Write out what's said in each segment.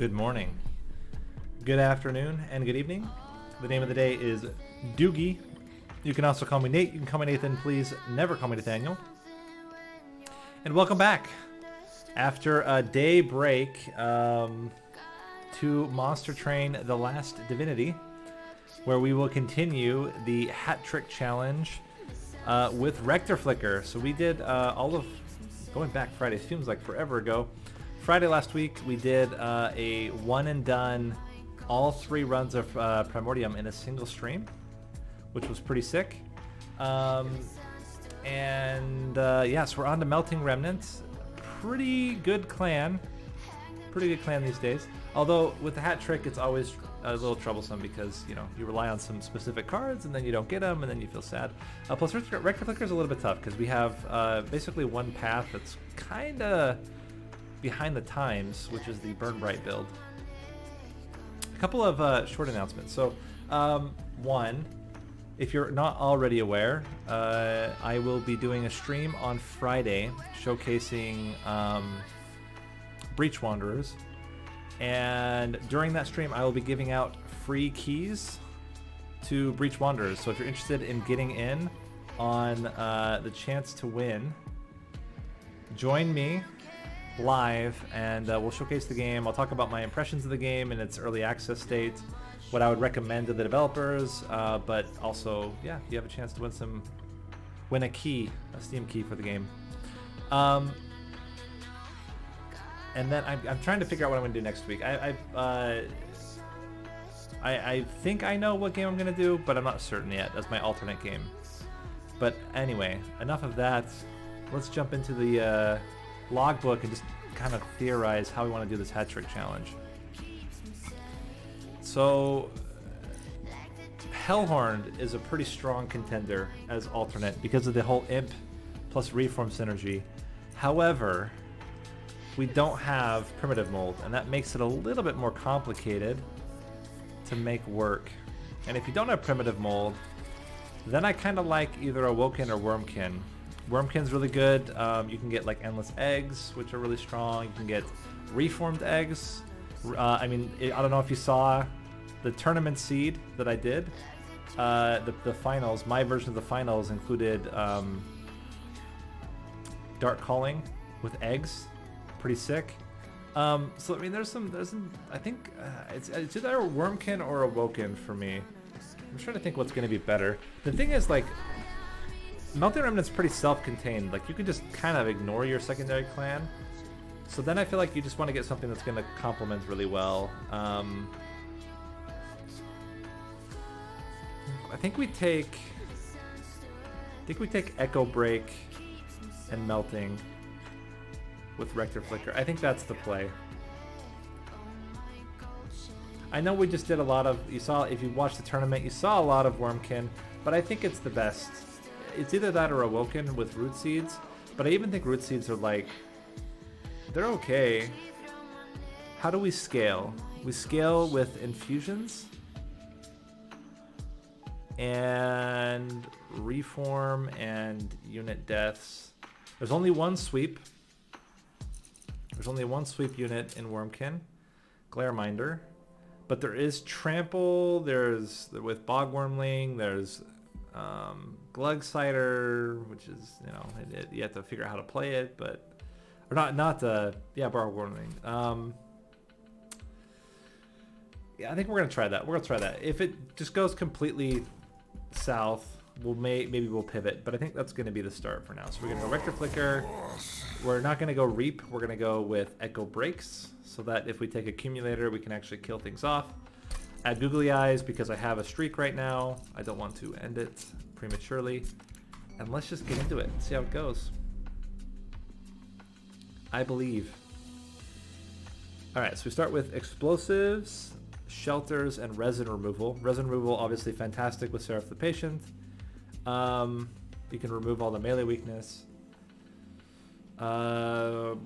Good morning, good afternoon, and good evening. The name of the day is Doogie. You can also call me Nate. You can call me Nathan. Please never call me Nathaniel. And welcome back. After a day break to Monster Train The Last Divinity, where we will continue the hat trick challenge with Rector Flicker. So we did all of, going back Friday, seems like forever ago. Friday last week, we did a one and done, all 3 runs of Primordium in a single stream, which was pretty sick. Yes, we're on to Melting Remnants. Pretty good clan these days. Although with the hat trick, it's always a little troublesome because, you know, you rely on some specific cards and then you don't get them and then you feel sad. Plus, Rector Flicker is a little bit tough because we have basically one path that's kind of behind the times, which is the Burn Bright build. A couple of short announcements. So, one, if you're not already aware, I will be doing a stream on Friday showcasing Breach Wanderers. And during that stream, I will be giving out free keys to Breach Wanderers. So if you're interested in getting in on the chance to win, join me live and we'll showcase the game. I'll talk about my impressions of the game in its early access state, what I would recommend to the developers, but also, yeah, you have a chance to win a Steam key for the game. And then I'm trying to figure out what I'm going to do next week. I think I know what game I'm going to do, but I'm not certain yet. That's my alternate game. But anyway, enough of that. Let's jump into the logbook and just kind of theorize how we want to do this hat trick challenge. So, Hellhorn is a pretty strong contender as alternate because of the whole imp plus reform synergy. However, we don't have primitive mold, and that makes it a little bit more complicated to make work. And if you don't have primitive mold, then I kind of like either Awoken or Wormkin. Wormkin's really good. You can get like endless eggs, which are really strong. You can get reformed eggs. I don't know if you saw the tournament seed that I did. The finals, my version of the finals included Dark Calling with eggs. Pretty sick. So I mean, there's some. I think it's either Wormkin or Awoken for me. I'm trying to think what's going to be better. The thing is, like, Melting Remnant's pretty self-contained. Like, you can just kind of ignore your secondary clan. So then I feel like you just want to get something that's going to complement really well. I think we take Echo Break and Melting with Rector Flicker. I think that's the play. I know we just did a lot of, if you watched the tournament, you saw a lot of Wormkin, but I think it's the best. It's either that or Awoken with Root Seeds, but I even think Root Seeds are like, they're okay. How do we scale? We scale with infusions and reform and unit deaths. There's only one sweep. There's only one sweep unit in Wormkin, Glareminder, but there is Trample, there's with Bogwormling, there's Glugsider, which is, you know, you have to figure out how to play it, but, or Bogwormling. Yeah, I think we're going to try that. We're going to try that. If it just goes completely south, maybe we'll pivot, but I think that's going to be the start for now. So we're going to go Rector Flicker. We're not going to go Reap. We're going to go with Echo Breaks, so that if we take Accumulator, we can actually kill things off. Add Googly Eyes because I have a streak right now. I don't want to end it prematurely. And let's just get into it and see how it goes. I believe. Alright, so we start with Explosives, Shelters, and Resin Removal. Resin Removal, obviously fantastic with Seraph the Patient. You can remove all the melee weakness. So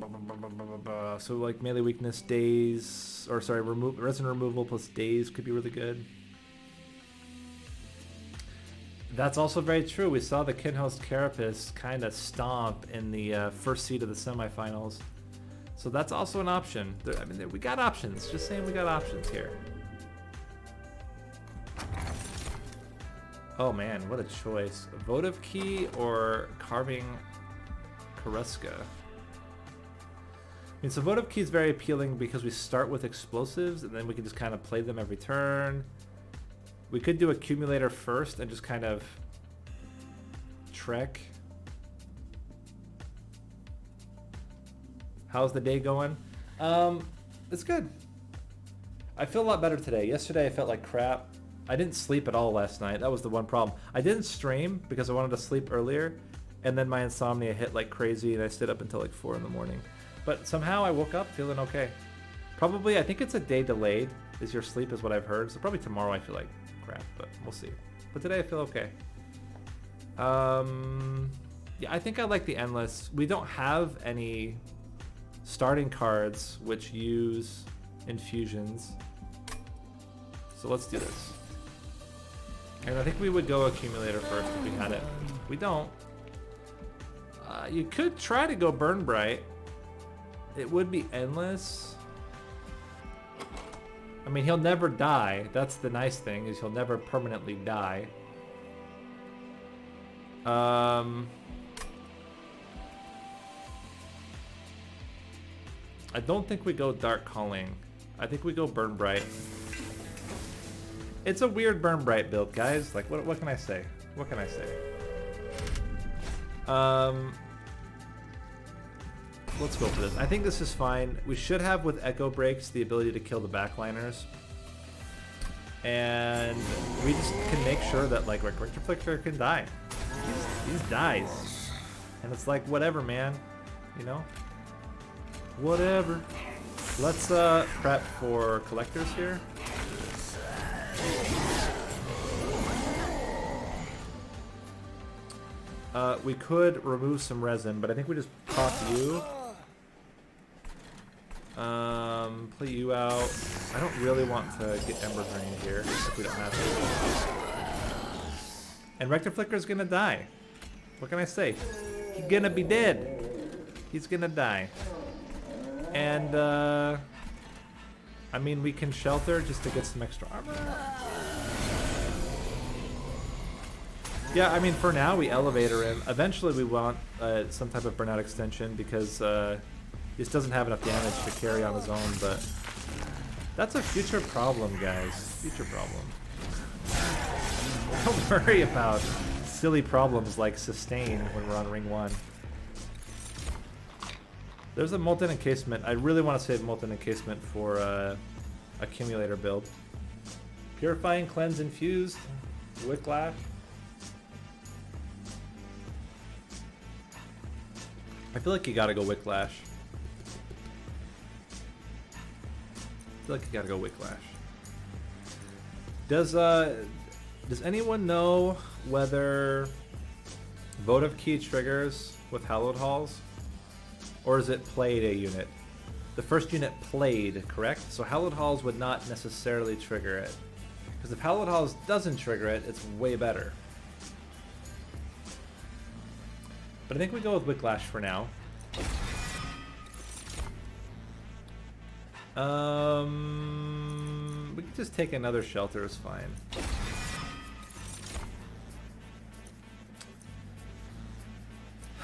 like melee weakness, daze, or sorry, resin removal plus daze could be really good. That's also very true. We saw the Kinhost Carapace kind of stomp in the first seed of the semifinals. So that's also an option. I mean, we got options. Just saying we got options here. Oh man, what a choice. Votive Key or Carving Karuska? I mean, so Votive Key is very appealing because we start with explosives and then we can just kind of play them every turn. We could do Accumulator first and just kind of trek. How's the day going? It's good. I feel a lot better today. Yesterday I felt like crap. I didn't sleep at all last night. That was the one problem. I didn't stream because I wanted to sleep earlier, and then my insomnia hit like crazy and I stayed up until like 4 in the morning. But somehow I woke up feeling okay. Probably, I think it's a day delayed is your sleep is what I've heard. So probably tomorrow I feel like crap, but we'll see. But today I feel okay. Yeah, I think I like the Endless. We don't have any starting cards which use infusions. So let's do this. And I think we would go Accumulator first if we had it. We don't. You could try to go Burn Bright. It would be Endless. I mean, he'll never die. That's the nice thing, is he'll never permanently die. I don't think we go Dark Calling. I think we go Burn Bright. It's a weird Burn Bright build, guys. Like, what can I say? What can I say? Let's go for this. I think this is fine. We should have, with Echo Breaks, the ability to kill the backliners. And we just can make sure that, like, Rector Flicker can die. He dies. And it's like, whatever, man. You know? Whatever. Let's prep for collectors here. We could remove some resin, but I think we just pop you. Play you out. I don't really want to get Ember Drain here if we don't have to. And Rector Flicker is gonna die. What can I say? He's gonna be dead. He's gonna die. And I mean, we can shelter just to get some extra armor. Yeah, I mean, for now, we elevator him. Eventually, we want some type of burnout extension because he just doesn't have enough damage to carry on his own, but that's a future problem, guys. Future problem. Don't worry about silly problems like sustain when we're on ring 1. There's a Molten Encasement. I really want to save Molten Encasement for Accumulator build. Purifying Cleanse Infused. Whiplash. I feel like you gotta go Whiplash. I feel like you gotta go Whiplash. Does anyone know whether Votive Key triggers with Hallowed Halls? Or is it played a unit? The first unit played, correct? So Hallowed Halls would not necessarily trigger it. Because if Hallowed Halls doesn't trigger it, it's way better. But I think we go with Whiplash for now. We could just take another shelter, is fine.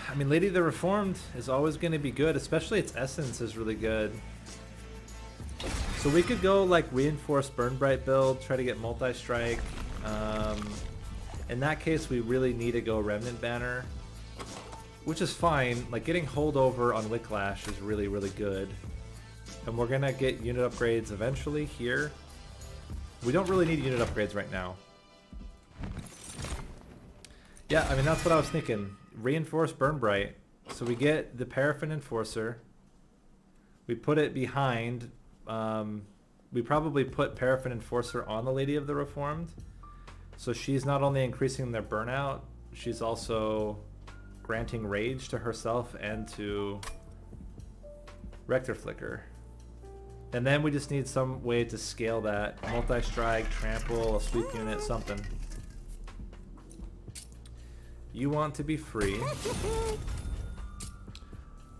I mean, Lady of the Reformed is always going to be good, especially its essence is really good. So we could go like Reinforced Burn Bright build, try to get multi-strike. In that case, we really need to go Remnant Banner, which is fine. Like, getting holdover on Whiplash is really, really good. And we're going to get unit upgrades eventually here. We don't really need unit upgrades right now. Yeah, I mean, that's what I was thinking. Reinforce Burn Bright. So we get the Paraffin Enforcer. We put it behind. We probably put Paraffin Enforcer on the Lady of the Reformed. So she's not only increasing their burnout, she's also granting rage to herself and to Rector Flicker. And then we just need some way to scale that. Multi-strike, trample, a sweep unit, something. You want to be free.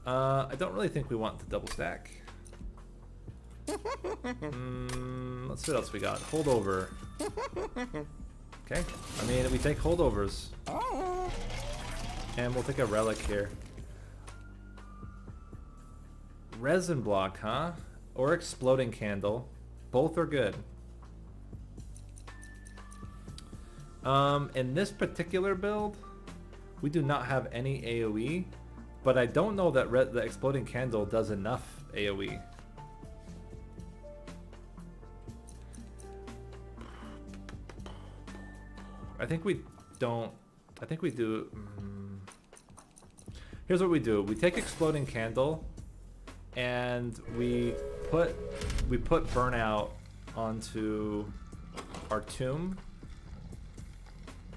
I don't really think we want the double stack. Let's see what else we got. Holdover. Okay. I mean, we take holdovers. And we'll take a relic here. Resin block, huh? Or exploding candle. Both are good. In this particular build, we do not have any AoE, but I don't know that the exploding candle does enough AoE. I think we don't. I think we do. Here's what we do. We take exploding candle, and we put burnout onto our tomb,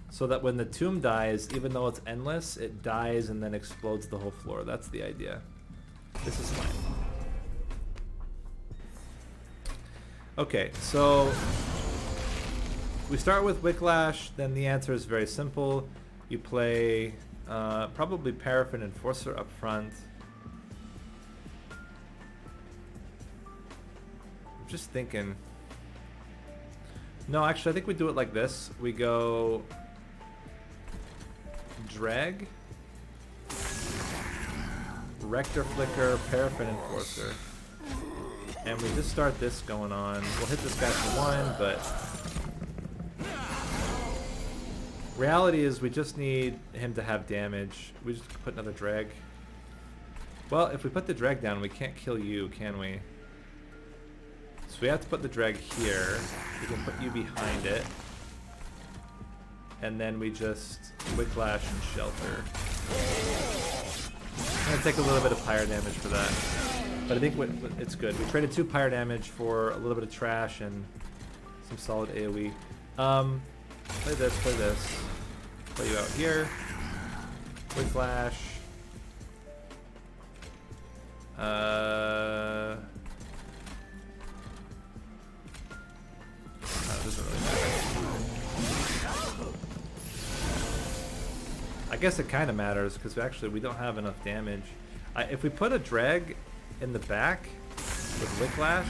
so that when the tomb dies, even though it's endless, it dies and then explodes the whole floor. That's the idea. This is fine. Okay, so we start with Wicklash, then the answer is very simple. You play probably Paraffin Enforcer up front. I'm just thinking. No, actually I think we do it like this. We go Drag, Rector Flicker, Paraffin Enforcer. And we just start this going on. We'll hit this guy for 1, but reality is we just need him to have damage. We just put another drag. Well, if we put the drag down, we can't kill you, can we? So we have to put the drag here. We can put you behind it. And then we just Wicklash and Shelter. I'm gonna take a little bit of pyre damage for that. But I think it's good. We traded 2 pyre damage for a little bit of trash and some solid AoE. Play this, play this. Play you out here. Wicklash. Doesn't really matter. I guess it kind of matters because actually we don't have enough damage. If we put a drag in the back with Wicklash,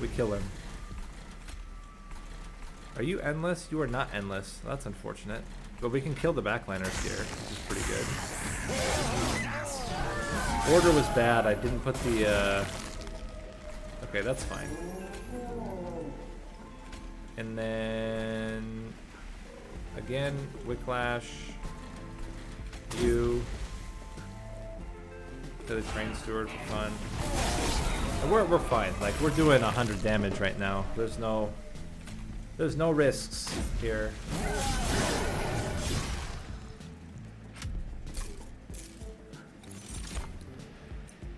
we kill him. Are you endless? You are not endless. That's unfortunate. But we can kill the backliners here, which is pretty good. Order was bad. I didn't put the... Okay, that's fine. And then... Again, Wicklash. You. To the Train Steward for fun. And we're fine. Like, we're doing 100 damage right now. There's no risks here.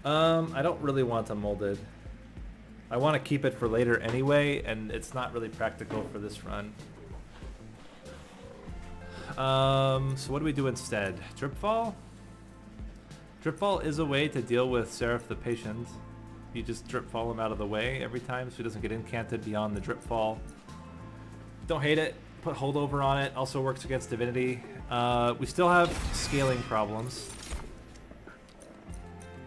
I don't really want a molded. I want to keep it for later anyway, and it's not really practical for this run. So what do we do instead? Dripfall? Dripfall is a way to deal with Seraph the Patient. You just Dripfall him out of the way every time so he doesn't get incanted beyond the Dripfall. Don't hate it. Put Holdover on it. Also works against Divinity. We still have scaling problems.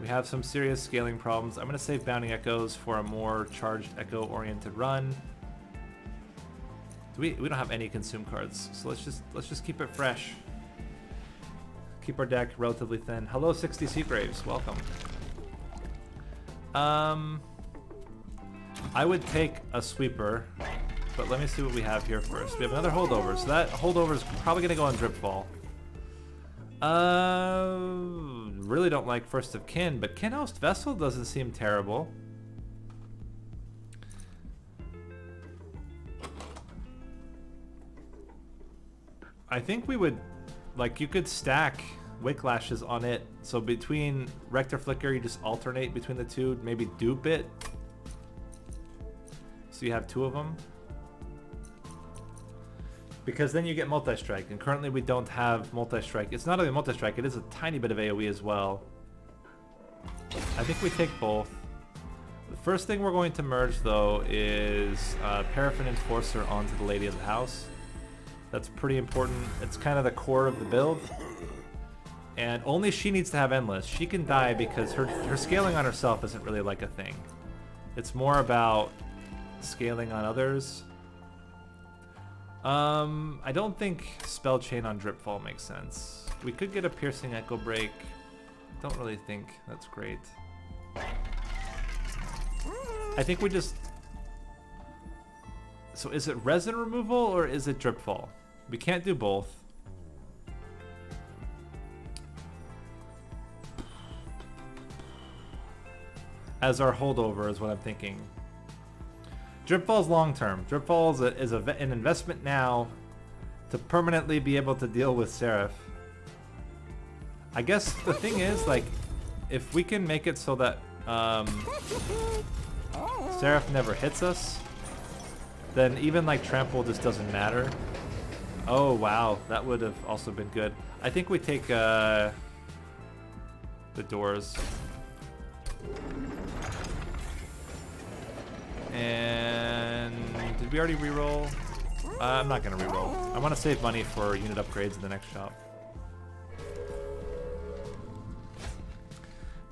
We have some serious scaling problems. I'm going to save Bounding Echoes for a more charged Echo-oriented run. We don't have any consume cards, so let's just keep it fresh. Keep our deck relatively thin. Hello, 60 Seagraves. Welcome. I would take a sweeper, but let me see what we have here first. We have another holdover, so that holdover is probably gonna go on Dripfall. Really don't like First of Kin, but Kinhost Vessel doesn't seem terrible. I think we would, like, you could stack Wicklashes on it. So between Rector Flicker, you just alternate between the two, maybe dupe it. So you have 2 of them. Because then you get multi-strike, and currently we don't have multi-strike. It's not only multi-strike, it is a tiny bit of AoE as well. I think we take both. The first thing we're going to merge, though, is Paraffin Enforcer onto the Lady of the House. That's pretty important. It's kind of the core of the build. And only she needs to have endless. She can die because her scaling on herself isn't really like a thing. It's more about scaling on others. I don't think spell chain on Dripfall makes sense. We could get a piercing echo break. Don't really think that's great. I think we just... So is it resin removal or is it Dripfall? We can't do both. As our holdover is what I'm thinking. Dripfall's long term. Dripfall is an investment now to permanently be able to deal with Seraph. I guess the thing is, like, if we can make it so that Seraph never hits us, then even like trample just doesn't matter. Oh wow, that would have also been good. I think we take the doors. And did we already reroll? I'm not gonna reroll. I want to save money for unit upgrades in the next shop.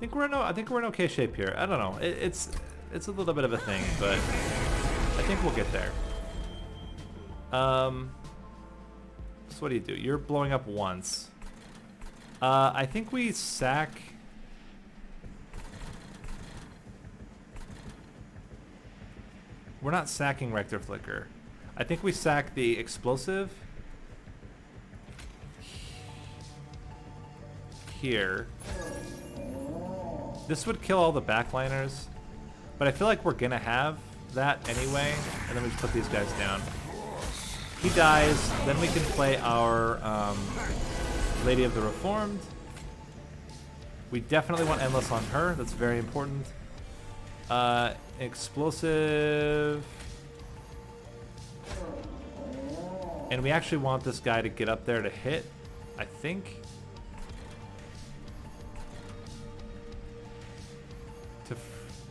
I think we're in okay shape here. I don't know. It's a little bit of a thing, but I think we'll get there. So what do you do? You're blowing up once. I think we sack. We're not sacking Rector Flicker. I think we sack the explosive here. This would kill all the backliners, but I feel like we're gonna have that anyway, and then we just put these guys down. He dies, then we can play our Lady of the Reformed. We definitely want Endless on her, that's very important. Explosive. And we actually want this guy to get up there to hit, I think.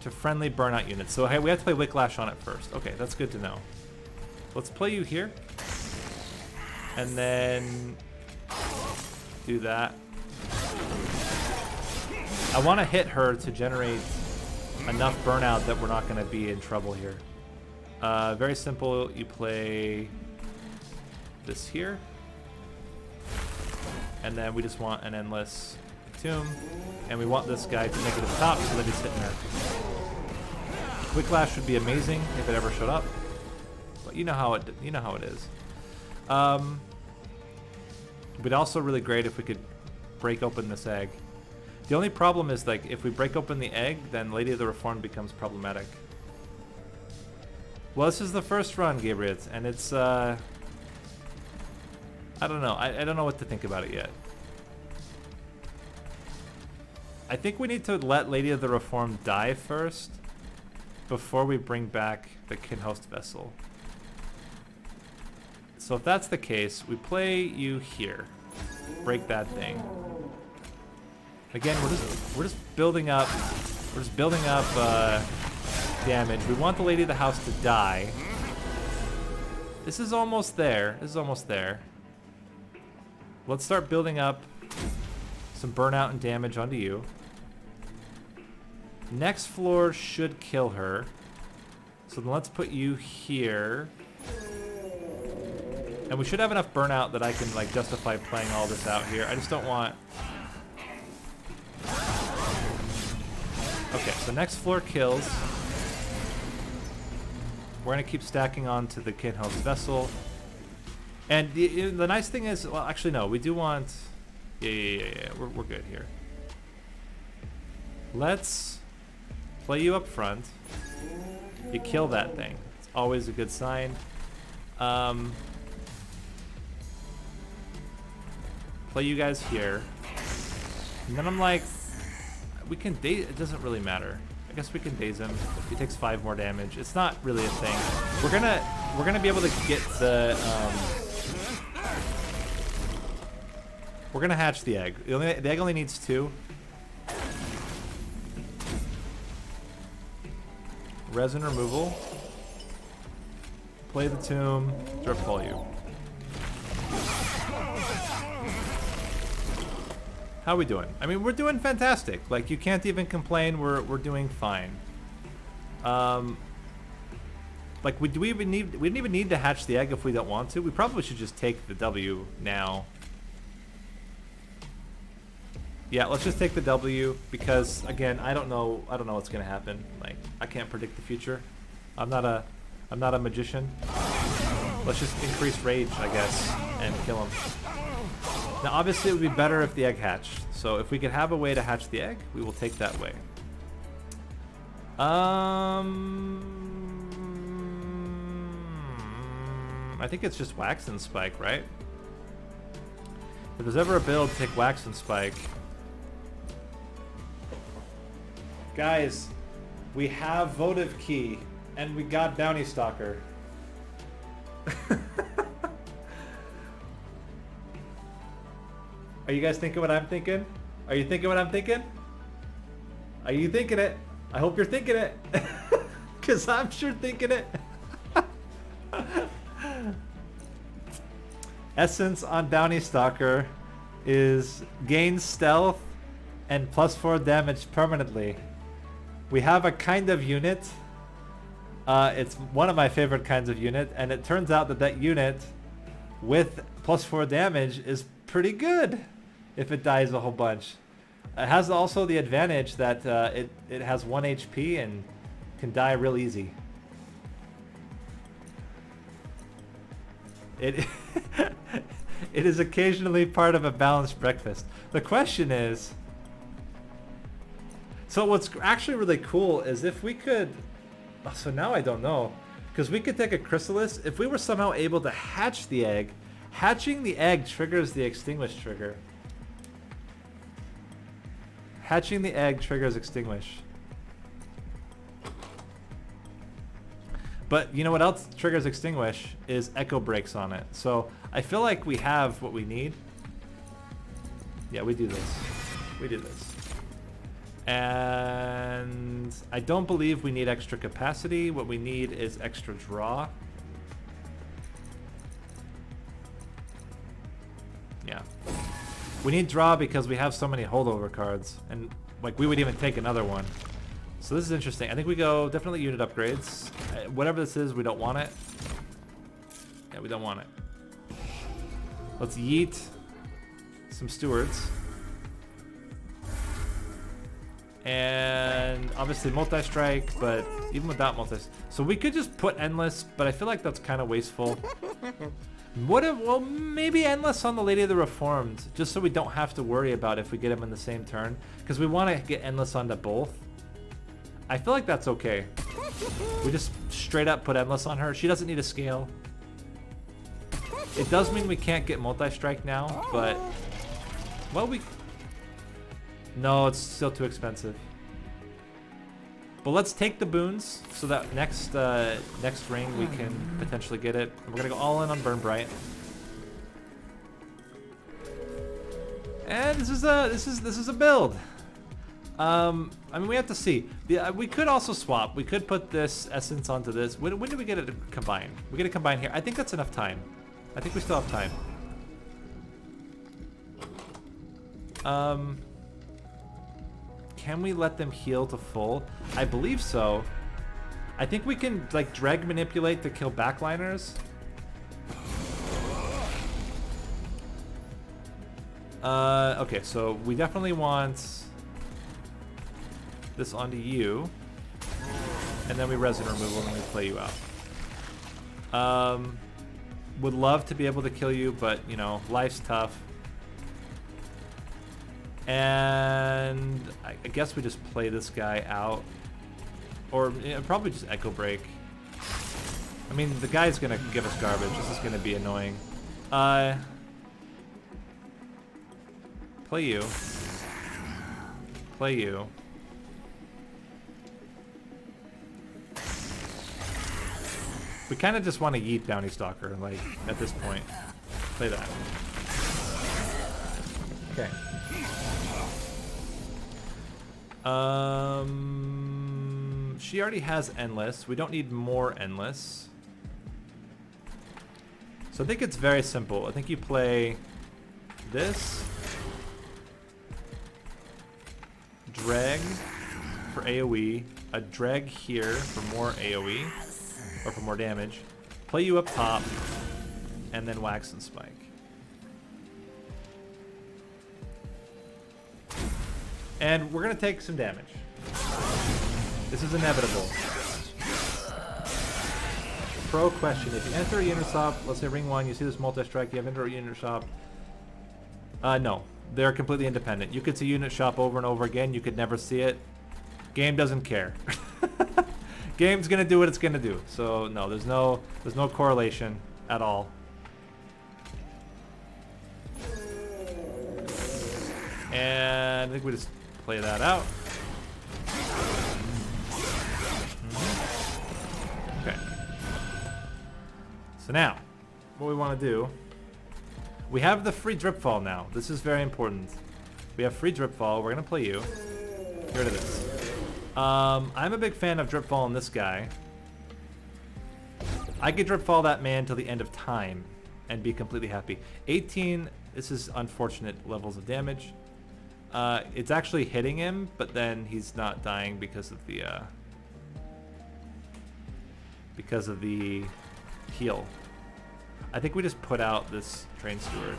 To friendly burnout units. So hey, we have to play Wicklash on it first. Okay, that's good to know. Let's play you here. And then do that. I want to hit her to generate enough burnout that we're not going to be in trouble here. Very simple. You play this here. And then we just want an endless tomb. And we want this guy to make it to the top so that he's hitting her. Wicklash would be amazing if it ever showed up. But you know how it is. But also really great if we could break open this egg. The only problem is, like, if we break open the egg, then Lady of the Reformed becomes problematic. Well, this is the first run, Gabriel, and it's, I don't know. I don't know what to think about it yet. I think we need to let Lady of the Reformed die first before we bring back the Kinhost Vessel. So if that's the case, we play you here. Break that thing. Again, we're just building up. We're just building up damage. We want the Lady of the House to die. This is almost there. This is almost there. Let's start building up some burnout and damage onto you. Next floor should kill her. So then let's put you here. And we should have enough burnout that I can, like, justify playing all this out here. I just don't want... Okay, so next floor kills. We're going to keep stacking on to the Kinhost Vessel. And the nice thing is... Well, actually, no. We do want... Yeah. We're good here. Let's play you up front. You kill that thing. It's always a good sign. Play you guys here. And then I'm like... We can daze... It doesn't really matter. I guess we can daze him. He takes 5 more damage. It's not really a thing. We're gonna be able to get the... We're gonna hatch the egg. The egg only needs 2. Resin removal. Play the tomb. Dripfall you. How are we doing? I mean, we're doing fantastic. Like, you can't even complain. We're doing fine. Like, we didn't even need to hatch the egg if we don't want to. We probably should just take the W now. Yeah, let's just take the W because, again, I don't know what's gonna happen. Like, I can't predict the future. I'm not a magician. Let's just increase rage, I guess, and kill him. Now, obviously, it would be better if the egg hatched. So if we could have a way to hatch the egg, we will take that way. I think it's just Wax and Spike, right? If there's ever a build, take Wax and Spike. Guys, we have Votive Key, and we got Bounty Stalker. Are you guys thinking what I'm thinking? Are you thinking what I'm thinking? Are you thinking it? I hope you're thinking it. Because I'm sure thinking it. Essence on Bounty Stalker is gain stealth and +4 damage permanently. We have a kind of unit. It's one of my favorite kinds of unit, and it turns out that that unit with +4 damage is pretty good if it dies a whole bunch. It has also the advantage that it has 1 HP and can die real easy. It it is occasionally part of a balanced breakfast. The question is, so what's actually really cool is if we could, so now I don't know, because we could take a chrysalis. If we were somehow able to hatch the egg, hatching the egg triggers the extinguish trigger. Hatching the egg triggers extinguish. But you know what else triggers extinguish is echo breaks on it. So I feel like we have what we need. Yeah, we do this. We do this. And I don't believe we need extra capacity. What we need is extra draw. Yeah. We need draw because we have so many holdover cards. And like we would even take another one. So this is interesting. I think we go definitely unit upgrades. Whatever this is, we don't want it. Yeah, we don't want it. Let's yeet some stewards. And obviously multi-strike, but even without so we could just put endless, but I feel like that's kind of wasteful. What if, well, maybe endless on the Lady of the Reformed, just so we don't have to worry about if we get him in the same turn, because we want to get endless onto both. I feel like that's okay. We just straight up put endless on her. She doesn't need a scale. It does mean we can't get multi-strike now, but well, no, it's still too expensive. But let's take the boons so that next ring we can potentially get it. And we're gonna go all in on Burn Bright. And this is a build. I mean, we have to see. We could also swap. We could put this essence onto this. When do we get it to combine? We get it combine here. I think that's enough time. I think we still have time. Can we let them heal to full? I believe so. I think we can like drag manipulate to kill backliners. Okay, so we definitely want this onto you, and then we resin removal and we play you out. Would love to be able to kill you, but you know, life's tough. And I guess we just play this guy out, or you know, probably just Echo Break. I mean, the guy's gonna give us garbage. This is gonna be annoying. Play you. Play you. We kind of just want to yeet Bounty Stalker, like, at this point. Play that. Okay. She already has Endless. We don't need more Endless. So I think it's very simple. I think you play this. drag for AoE, a drag here for more AoE, or for more damage, play you up top, and then wax and spike. And we're gonna take some damage. This is inevitable. Pro question, if you enter a unit shop, let's say ring 1, you see this multi-strike, you have enter a unit shop. No, they're completely independent. You could see unit shop over and over again, you could never see it. Game doesn't care. Game's gonna do what it's gonna do. So no, there's no correlation at all. And I think we just play that out. Okay. So now, what we want to do, we have the free drip fall now. This is very important. We have free drip fall. We're gonna play you. Get rid of this. I'm a big fan of drip fall on this guy. I could drip fall that man till the end of time and be completely happy. 18. This is unfortunate levels of damage. It's actually hitting him, but then he's not dying because of the heal. I think we just put out this train steward.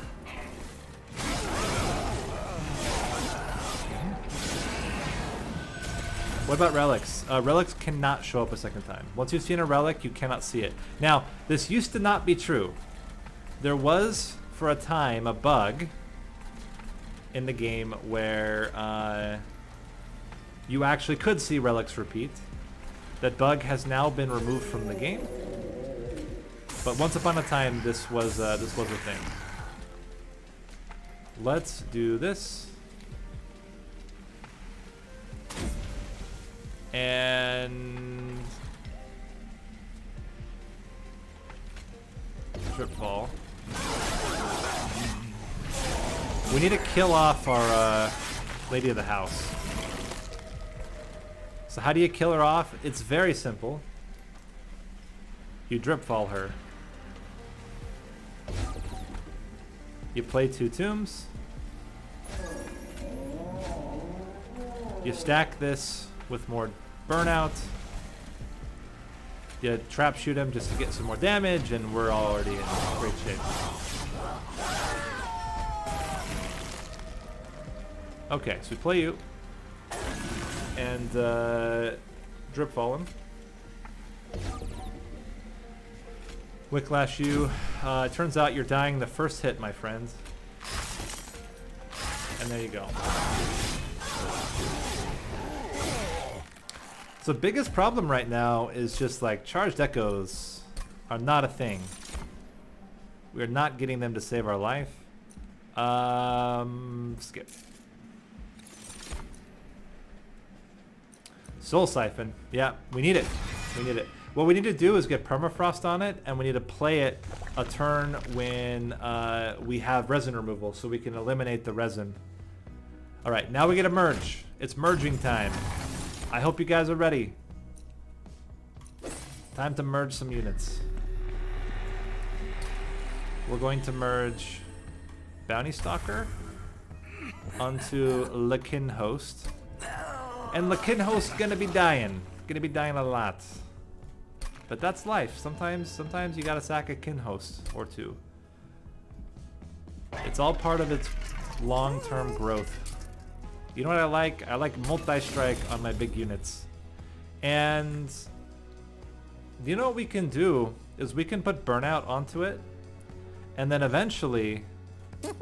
What about relics? Relics cannot show up a second time. Once you've seen a relic, you cannot see it. Now, this used to not be true. There was, for a time, a bug in the game where you actually could see relics repeat. That bug has now been removed from the game. But once upon a time, this was a thing. Let's do this. And trip fall. We need to kill off our lady of the house. So how do you kill her off? It's very simple. You drip fall her. You play 2 tombs. You stack this with more burnout. You trap shoot him just to get some more damage, and we're already in great shape. Okay, so we play you. And drip fall him. Wicklash you. It turns out you're dying the first hit, my friend. And there you go. So biggest problem right now is just like charged echoes are not a thing. We're not getting them to save our life. Skip. Soul Siphon. Yeah, we need it. We need it. What we need to do is get permafrost on it, and we need to play it a turn when we have resin removal, so we can eliminate the resin. All right, now we get a merge. It's merging time. I hope you guys are ready. Time to merge some units. We're going to merge Bounty Stalker onto Lakin Host. And Lakin Host gonna be dying. Gonna be dying a lot. But that's life. Sometimes you gotta sack a kin host or 2. It's all part of its long-term growth. You know what I like? I like multi-strike on my big units. And you know what we can do is we can put burnout onto it, and then eventually,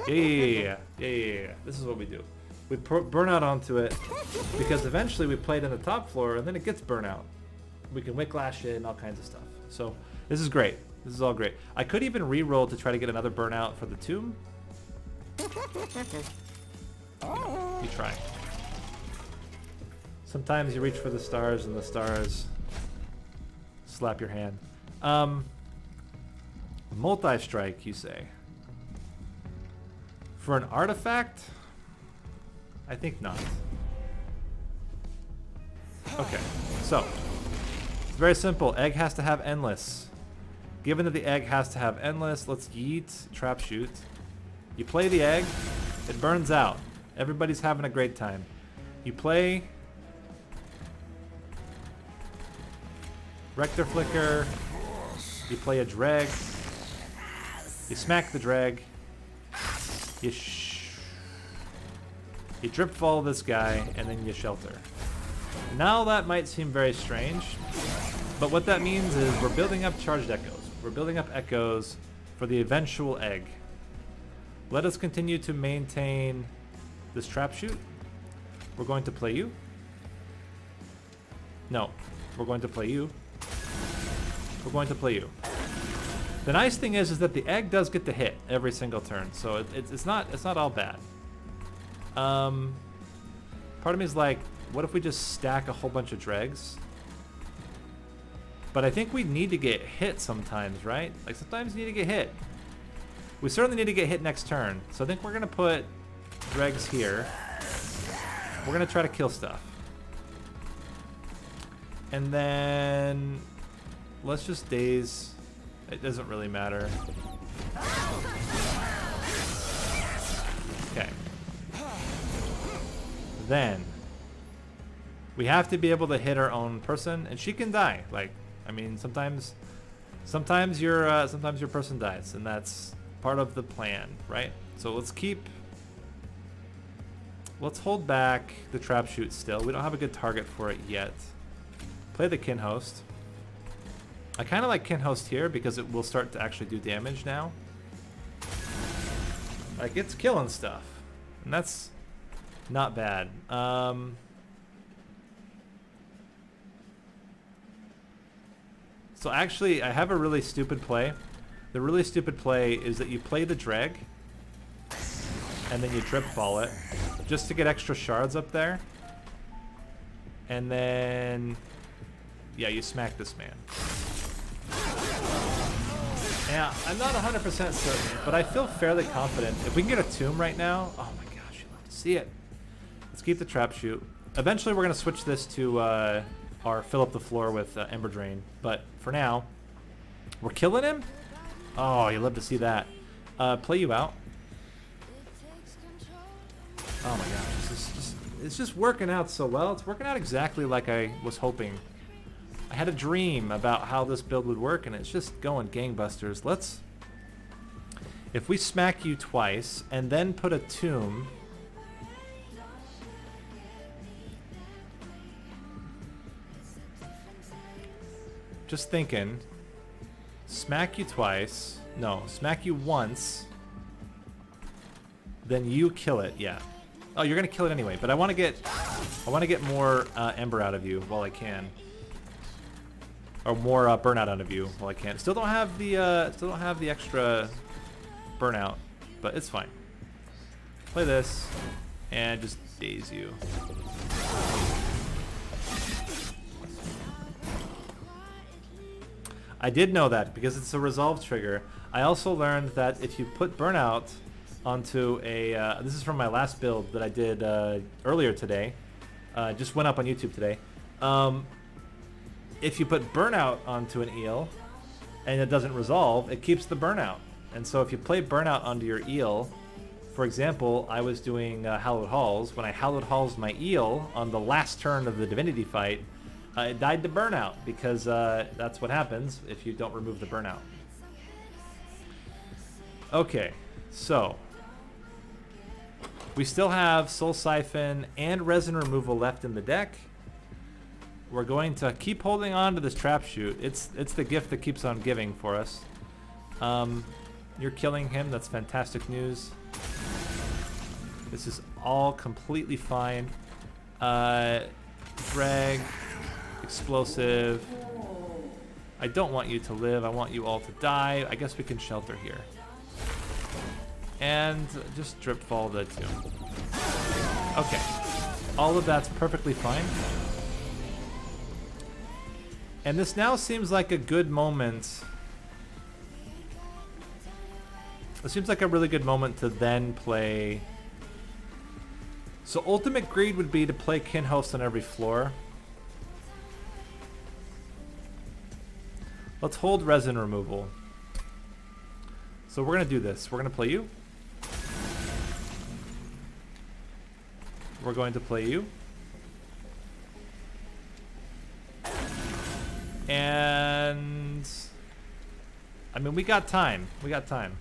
yeah. This is what we do. We put burnout onto it because eventually we play it in the top floor, and then it gets burnout. We can wicklash it and all kinds of stuff. So this is great. This is all great. I could even re-roll to try to get another burnout for the tomb. You try. Sometimes you reach for the stars and the stars slap your hand. Multi-strike, you say? For an artifact? I think not. Okay, so it's very simple. Egg has to have endless. Given that the egg has to have endless, let's yeet, trap shoot. You play the egg, it burns out. Everybody's having a great time. You play Rector Flicker. You play a drag. You smack the drag. You drip fall this guy, and then you shelter. Now that might seem very strange, but what that means is we're building up charged echoes. We're building up echoes for the eventual egg. Let us continue to maintain this trap shoot. We're going to play you. No, we're going to play you. We're going to play you. The nice thing is that the egg does get to hit every single turn, so it's not all bad. Part of me is like, what if we just stack a whole bunch of dregs? But I think we need to get hit sometimes, right? Like sometimes you need to get hit. We certainly need to get hit next turn. So I think we're gonna put dregs here. We're gonna try to kill stuff. And then let's just daze. It doesn't really matter. Okay. Then we have to be able to hit our own person, and she can die. Like, I mean, sometimes your person dies, and that's part of the plan, right? So let's hold back the trap shoot still. We don't have a good target for it yet. Play the kin host. I kind of like kin host here because it will start to actually do damage now. Like, it's killing stuff, and that's not bad. So actually, I have a really stupid play. The really stupid play is that you play the drag, and then you drip fall it, just to get extra shards up there. And then, yeah, you smack this man. Yeah, I'm not 100% certain, but I feel fairly confident. If we can get a tomb right now, oh my gosh, you'd love to see it. Let's keep the trap shoot. Eventually, we're gonna switch this to our fill up the floor with Ember Drain, but for now, we're killing him. Oh, you'd love to see that. Play you out. Oh my gosh, it's just working out so well. It's working out exactly like I was hoping. I had a dream about how this build would work, and it's just going gangbusters. If we smack you twice and then put a tomb, just thinking, smack you twice, no, smack you once, then you kill it, yeah. Oh, you're gonna kill it anyway, but I want to get more Ember out of you while I can. Or more burnout out of you while I can. Still don't have the extra burnout, but it's fine. Play this and just daze you. I did know that because it's a resolve trigger. I also learned that if you put burnout onto a this is from my last build that I did earlier today. Just went up on YouTube today. If you put burnout onto an eel and it doesn't resolve, it keeps the burnout. And so if you play burnout onto your eel, for example, I was doing Hallowed Halls. When I Hallowed Halls my eel on the last turn of the Divinity fight, it died to burnout because that's what happens if you don't remove the burnout. Okay, so we still have Soul Siphon and Resin Removal left in the deck. We're going to keep holding on to this trap shoot. It's the gift that keeps on giving for us. You're killing him. That's fantastic news. This is all completely fine. Drag, explosive. I don't want you to live. I want you all to die. I guess we can shelter here. And just drip fall the tomb. Okay. All of that's perfectly fine. And this now seems like a good moment. It seems like a really good moment to then play. So ultimate greed would be to play Kin Host on every floor. Let's hold Resin Removal. So we're going to do this. We're going to play you. We're going to play you. And I mean, we got time. We got time.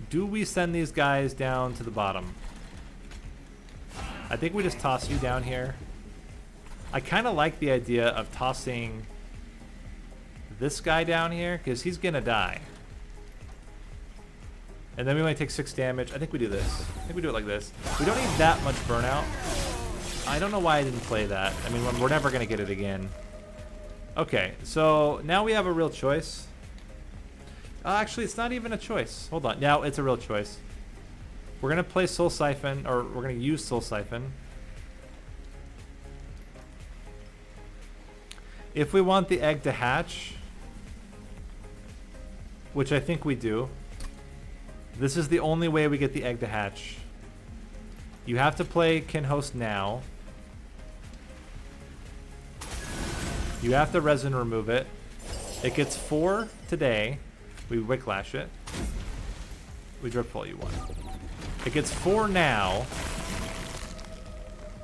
Do we send these guys down to the bottom? I think we just toss you down here. I kind of like the idea of tossing this guy down here because he's gonna die. And then we might take 6 damage. I think we do this. I think we do it like this. We don't need that much burnout. I don't know why I didn't play that. I mean, we're never gonna get it again. Okay, so now we have a real choice. Actually, it's not even a choice. Hold on. Now it's a real choice. We're going to play Soul Siphon, or we're going to use Soul Siphon. If we want the egg to hatch, which I think we do, this is the only way we get the egg to hatch. You have to play Kinhost now. You have to resin remove it. It gets 4 today. We Wicklash it. We drip fall you 1. It gets 4 now.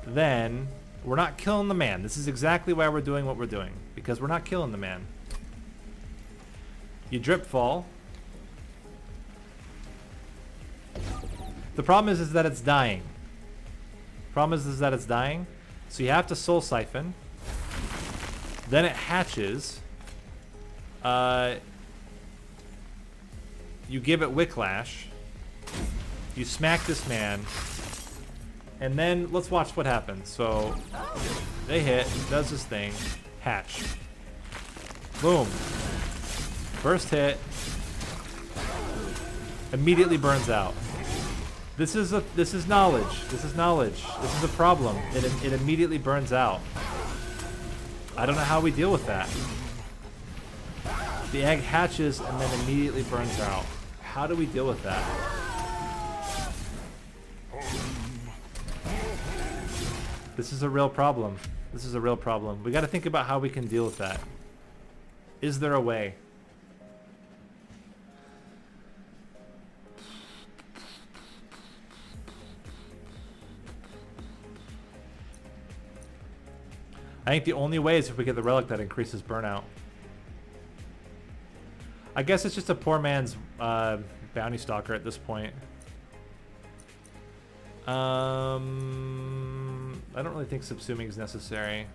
Then we're not killing the man. This is exactly why we're doing what we're doing. Because we're not killing the man. You drip fall. The problem is that it's dying. Problem is that it's dying. So you have to Soul Siphon. Then it hatches. You give it Wicklash. You smack this man. And then let's watch what happens. So they hit, does his thing, hatch. Boom. First hit. Immediately burns out. This is knowledge. This is knowledge. This is a problem. It immediately burns out. I don't know how we deal with that. The egg hatches and then immediately burns out. How do we deal with that? This is a real problem. This is a real problem. We got to think about how we can deal with that. Is there a way? I think the only way is if we get the relic that increases burnout. I guess it's just a poor man's bounty stalker at this point. I don't really think subsuming is necessary.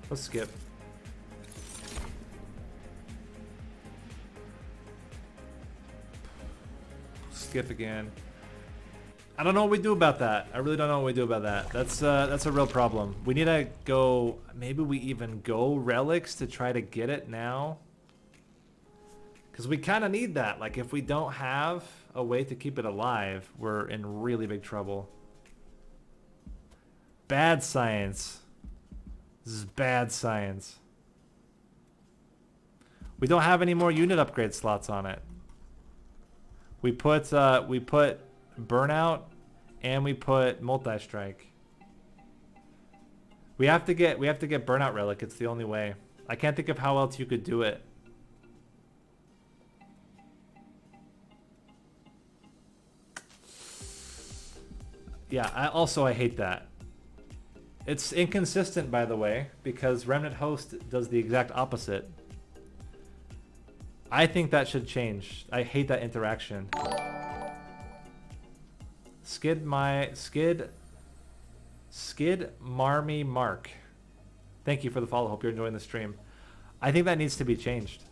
Let's skip. Skip again. I don't know what we do about that. I really don't know what we do about that. That's a real problem. We need to go. Maybe we even go relics to try to get it now. Because we kind of need that. Like, if we don't have a way to keep it alive, we're in really big trouble. Bad science. This is bad science. We don't have any more unit upgrade slots on it. We put burnout and we put multi-strike. We have to get burnout relic. It's the only way. I can't think of how else you could do it. Yeah, I hate that. It's inconsistent, by the way, because Remnant Host does the exact opposite. I think that should change. I hate that interaction. Skid Marmy Mark. Thank you for the follow. Hope you're enjoying the stream. I think that needs to be changed.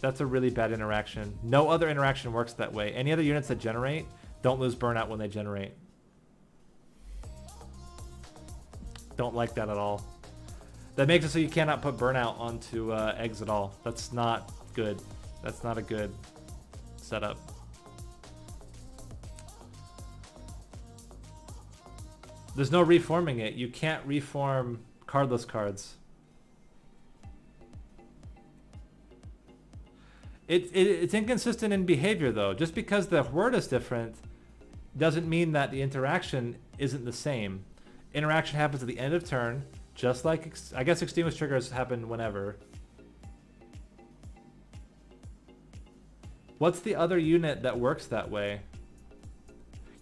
That's a really bad interaction. No other interaction works that way. Any other units that generate don't lose burnout when they generate. Don't like that at all. That makes it so you cannot put burnout onto eggs at all. That's not good. That's not a good setup. There's no reforming it. You can't reform cardless cards. It's inconsistent in behavior, though. Just because the word is different doesn't mean that the interaction isn't the same. Interaction happens at the end of turn, just like, I guess extinguish triggers happen whenever. What's the other unit that works that way?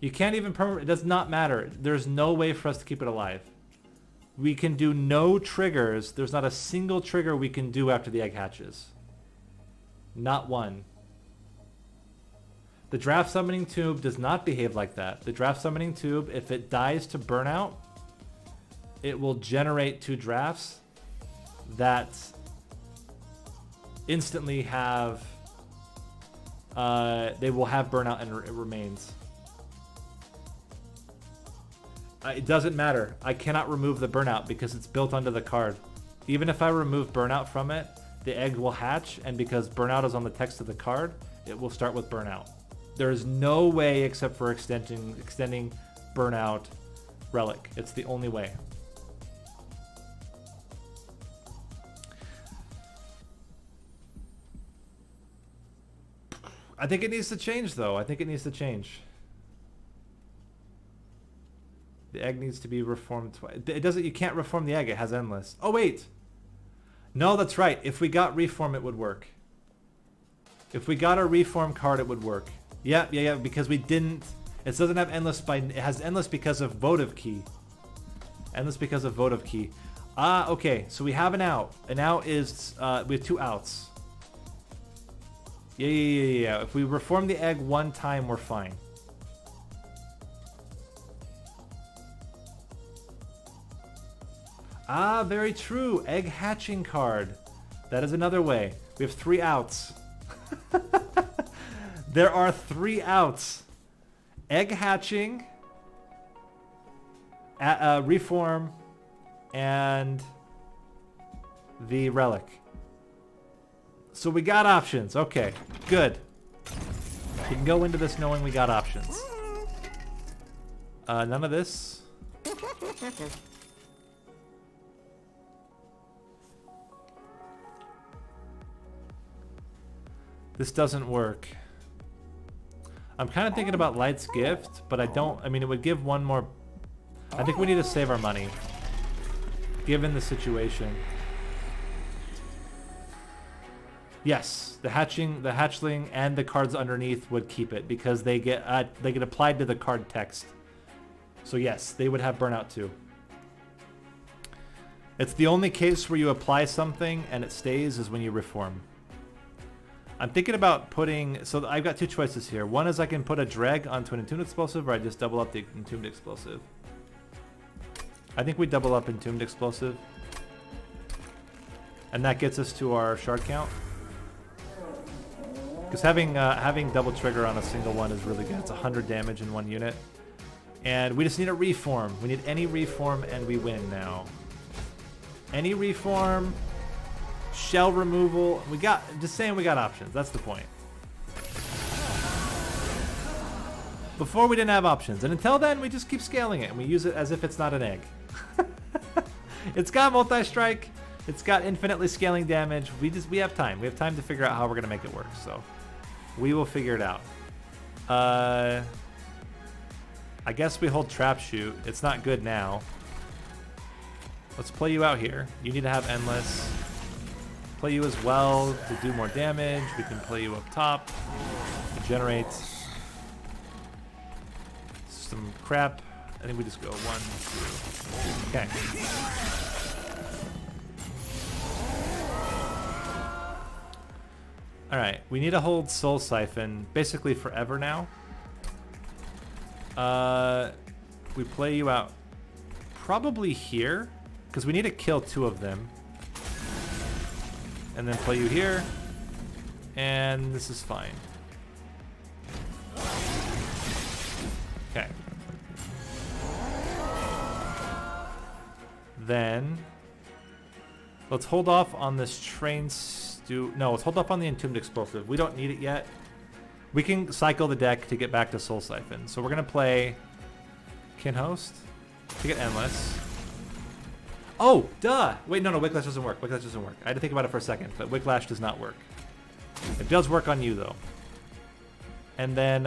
You can't even it does not matter. There's no way for us to keep it alive. We can do no triggers. There's not a single trigger we can do after the egg hatches. Not one. The draft summoning tube does not behave like that. The draft summoning tube, if it dies to burnout, it will generate 2 drafts that instantly have, they will have burnout and it remains. It doesn't matter. I cannot remove the burnout because it's built onto the card. Even if I remove burnout from it, the egg will hatch, and because burnout is on the text of the card, it will start with burnout. There is no way except for extending burnout relic. It's the only way. I think it needs to change, though. I think it needs to change. The egg needs to be reformed twice. It doesn't. You can't reform the egg. It has endless. Oh wait. No, that's right. If we got reform, it would work. If we got a reform card, it would work. Yeah. Because we didn't. It doesn't have endless by. It has endless because of votive key. Endless because of votive key. Okay. So we have an out. An out is we have 2 outs. Yeah. If we reform the egg 1 time, we're fine. Very true. Egg hatching card. That is another way. We have 3 outs. There are 3 outs. Egg hatching, reform, and the relic. So we got options. Okay, good. We can go into this knowing we got options. None of this. This doesn't work. I'm kind of thinking about Light's Gift, but I don't. I mean, it would give 1 more. I think we need to save our money, given the situation. Yes, the hatchling, and the cards underneath would keep it because they get applied to the card text. So yes, they would have burnout too. It's the only case where you apply something and it stays is when you reform. I'm thinking about putting, so I've got 2 choices here. One is I can put a dreg onto an entombed explosive, or I just double up the entombed explosive. I think we double up entombed explosive. And that gets us to our shard count. Because having double trigger on a single one is really good. It's 100 damage in 1 unit. And we just need a reform. We need any reform and we win now. Any reform. Shell removal. Just saying we got options. That's the point. Before we didn't have options. And until then, we just keep scaling it. And we use it as if it's not an egg. It's got multi-strike. It's got infinitely scaling damage. We have time. We have time to figure out how we're going to make it work. So we will figure it out. I guess we hold trap shoot. It's not good now. Let's play you out here. You need to have endless. Play you as well to do more damage. We can play you up top to generate some crap. I think we just go 1, 2. Okay. All right. We need to hold Soul Siphon basically forever now. We play you out probably here because we need to kill 2 of them. And then play you here. And this is fine. Okay. Then let's hold off on this train stew. No, let's hold off on the entombed explosive. We don't need it yet. We can cycle the deck to get back to Soul Siphon. So we're gonna play Kinhost to get endless. Oh, duh! Wait, no, Wicklash doesn't work. Wicklash doesn't work. I had to think about it for a second, but Wicklash does not work. It does work on you, though. And then,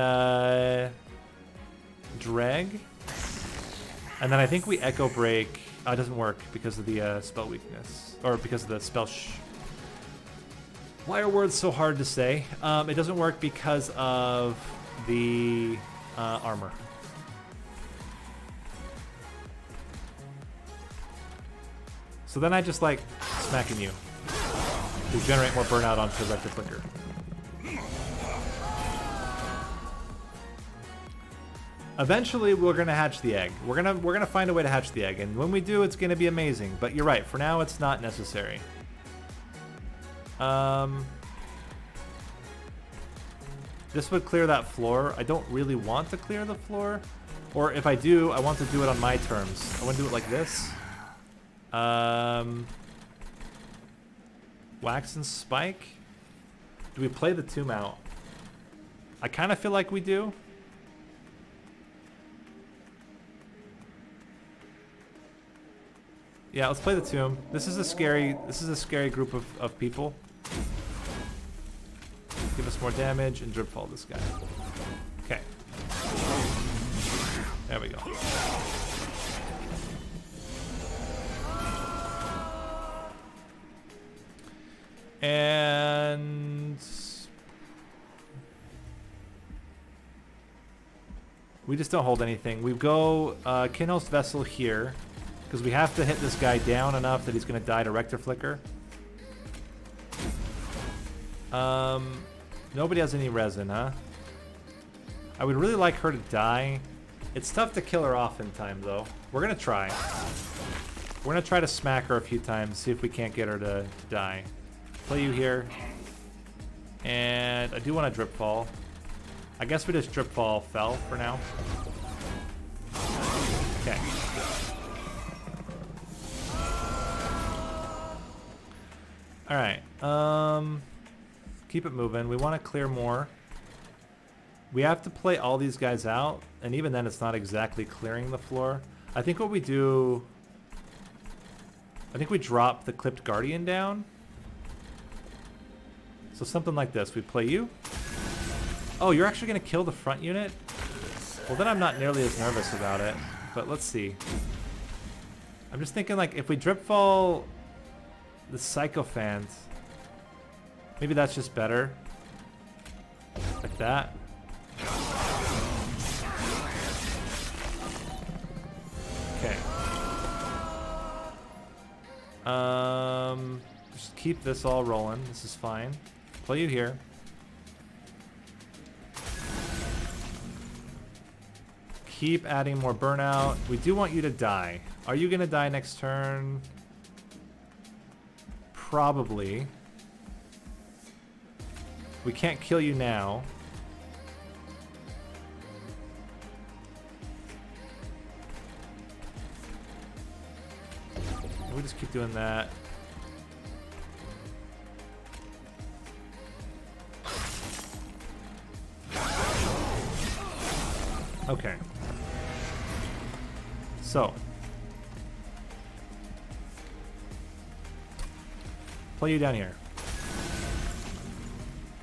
Drag. And then I think we Echo Break. Oh, it doesn't work because of the spell weakness. Or because of the spell Why are words so hard to say? It doesn't work because of the armor. So then I just like smacking you to generate more burnout onto Rector Flicker. Eventually, we're gonna hatch the egg. We're gonna find a way to hatch the egg, and when we do, it's gonna be amazing. But you're right. For now, it's not necessary. This would clear that floor. I don't really want to clear the floor, or if I do, I want to do it on my terms. I want to do it like this. Wax and spike. Do we play the tomb out? I kind of feel like we do. Yeah, let's play the tomb. This is a scary group of people. Give us more damage and drip fall this guy. Okay. There we go. And we just don't hold anything. We go Kinhost Vessel here. Because we have to hit this guy down enough that he's going to die to Rector Flicker. Nobody has any resin, huh? I would really like her to die. It's tough to kill her off in time, though. We're going to try. We're going to try to smack her a few times, see if we can't get her to die. Play you here. And I do want to drip fall. I guess we just drip fall fell for now. Okay. Alright, keep it moving. We want to clear more. We have to play all these guys out, and even then it's not exactly clearing the floor. I think what we do... I think we drop the Clipped Guardian down. So something like this. We play you. Oh, you're actually going to kill the front unit? Well, then I'm not nearly as nervous about it, but let's see. I'm just thinking, like, if we drip fall... the Sycophant. Maybe that's just better. Like that. Okay. Just keep this all rolling. This is fine. Play you here. Keep adding more burnout. We do want you to die. Are you gonna die next turn? Probably. We can't kill you now. We'll just keep doing that. Okay. So. Play you down here.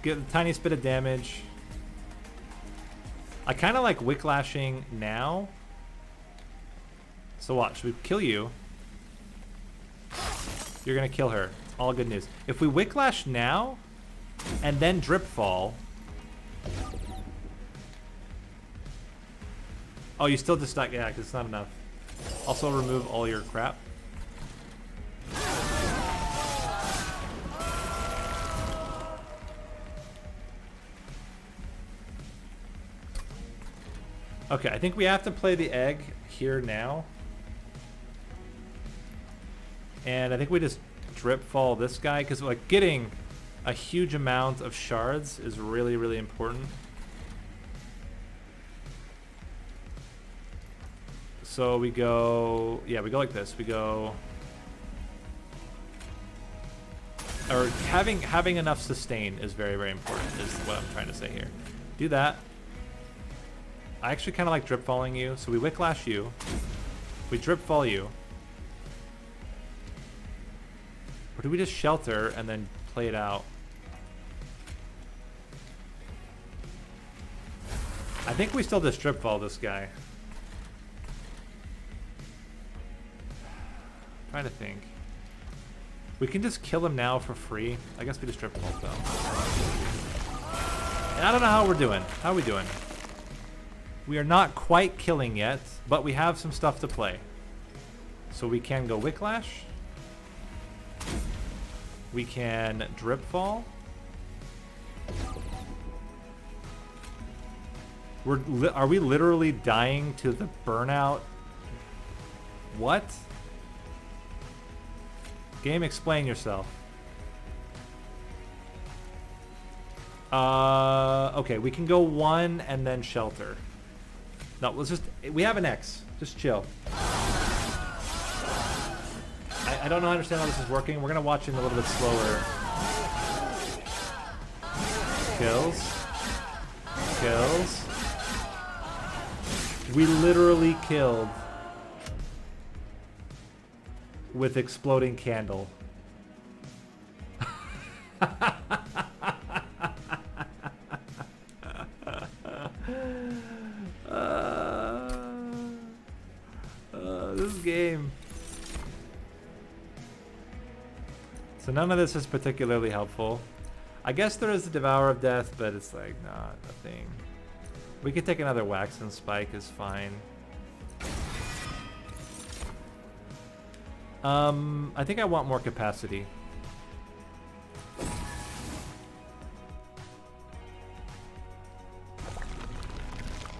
Get the tiniest bit of damage. I kind of like Wicklashing now. So watch, we kill you. You're gonna kill her. It's all good news. If we Wicklash now, and then Drip Fall. Oh, you still just not, yeah, because it's not enough. Also remove all your crap. Okay, I think we have to play the egg here now. And I think we just drip fall this guy, because like getting a huge amount of shards is really, really important. So we go, yeah, we go like this. We go, or having enough sustain is very, very important, is what I'm trying to say here. Do that. I actually kind of like drip falling you, so we Wicklash you. We drip fall you. Or do we just shelter and then play it out? I think we still just drip fall this guy. I'm trying to think. We can just kill him now for free. I guess we just drip fall though. And I don't know how we're doing. How are we doing? We are not quite killing yet, but we have some stuff to play. So we can go Wicklash. We can drip fall. Are we literally dying to the burnout? What? Game, explain yourself. Okay, we can go 1 and then shelter. No, let's just, we have an X. Just chill. I don't understand how this is working. We're gonna watch it a little bit slower. Kills. Kills. We literally killed with exploding candle. This game. So none of this is particularly helpful. I guess there is a Devour of Death, but it's like not a thing. We could take another Wax and Spike is fine. I think I want more capacity.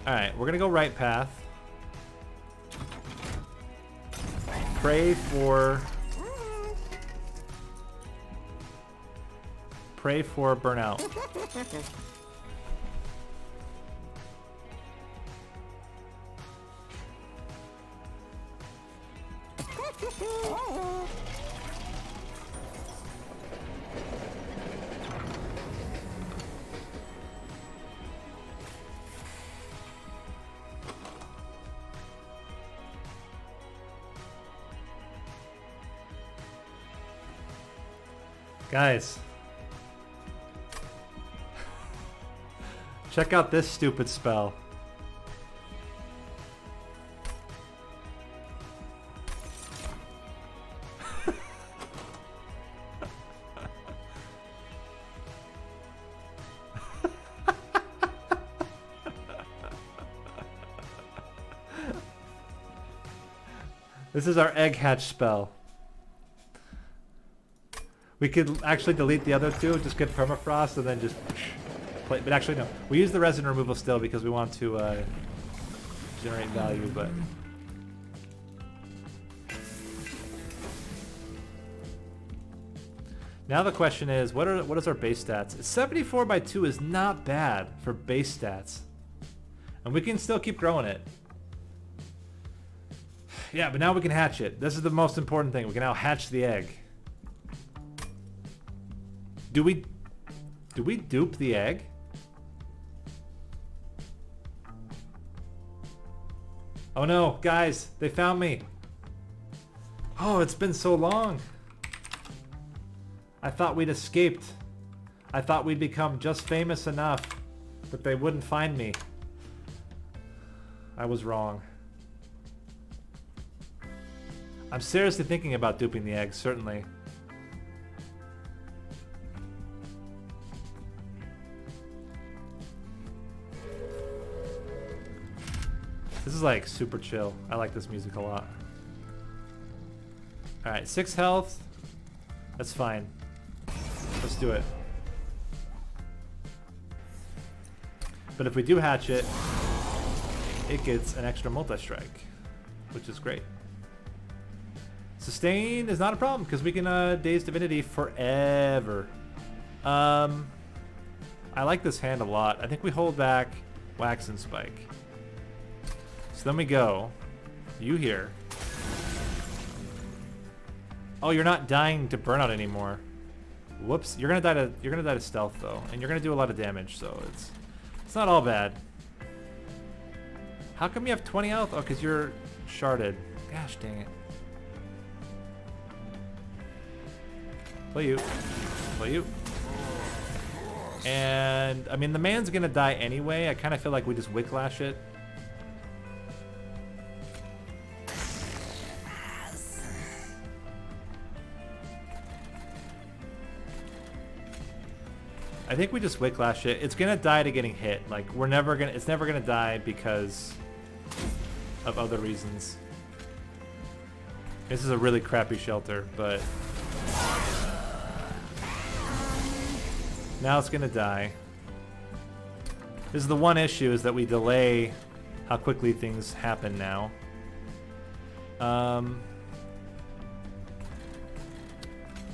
Alright, we're gonna go right path. Pray for burnout. Guys, check out this stupid spell. This is our egg hatch spell. We could actually delete the other two, just get permafrost, and then just play. But actually, no. We use the resin removal still because we want to generate value, but... Now the question is, what is our base stats? 74 by 2 is not bad for base stats. And we can still keep growing it. Yeah, but now we can hatch it. This is the most important thing. We can now hatch the egg. Do we dupe the egg? Oh no, guys, they found me. Oh, it's been so long. I thought we'd escaped. I thought we'd become just famous enough that they wouldn't find me. I was wrong. I'm seriously thinking about duping the egg, certainly. This is like super chill. I like this music a lot. Alright, 6 health. That's fine. Let's do it. But if we do hatch it, it gets an extra multi-strike, which is great. Sustain is not a problem because we can Daze Divinity forever. I like this hand a lot. I think we hold back Wax and Spike. So then we go. You here. Oh, you're not dying to burnout anymore. Whoops. You're gonna die to stealth though, and you're gonna do a lot of damage, so it's not all bad. How come you have 20 health? Oh, because you're sharded. Gosh dang it. Play you. Play you. And, I mean, the man's gonna die anyway. I kind of feel like we just Wicklash it. I think we just Wicklash it. It's gonna die to getting hit. Like, it's never gonna die because of other reasons. This is a really crappy shelter, but Now it's gonna die. This is the one issue, is that we delay how quickly things happen now.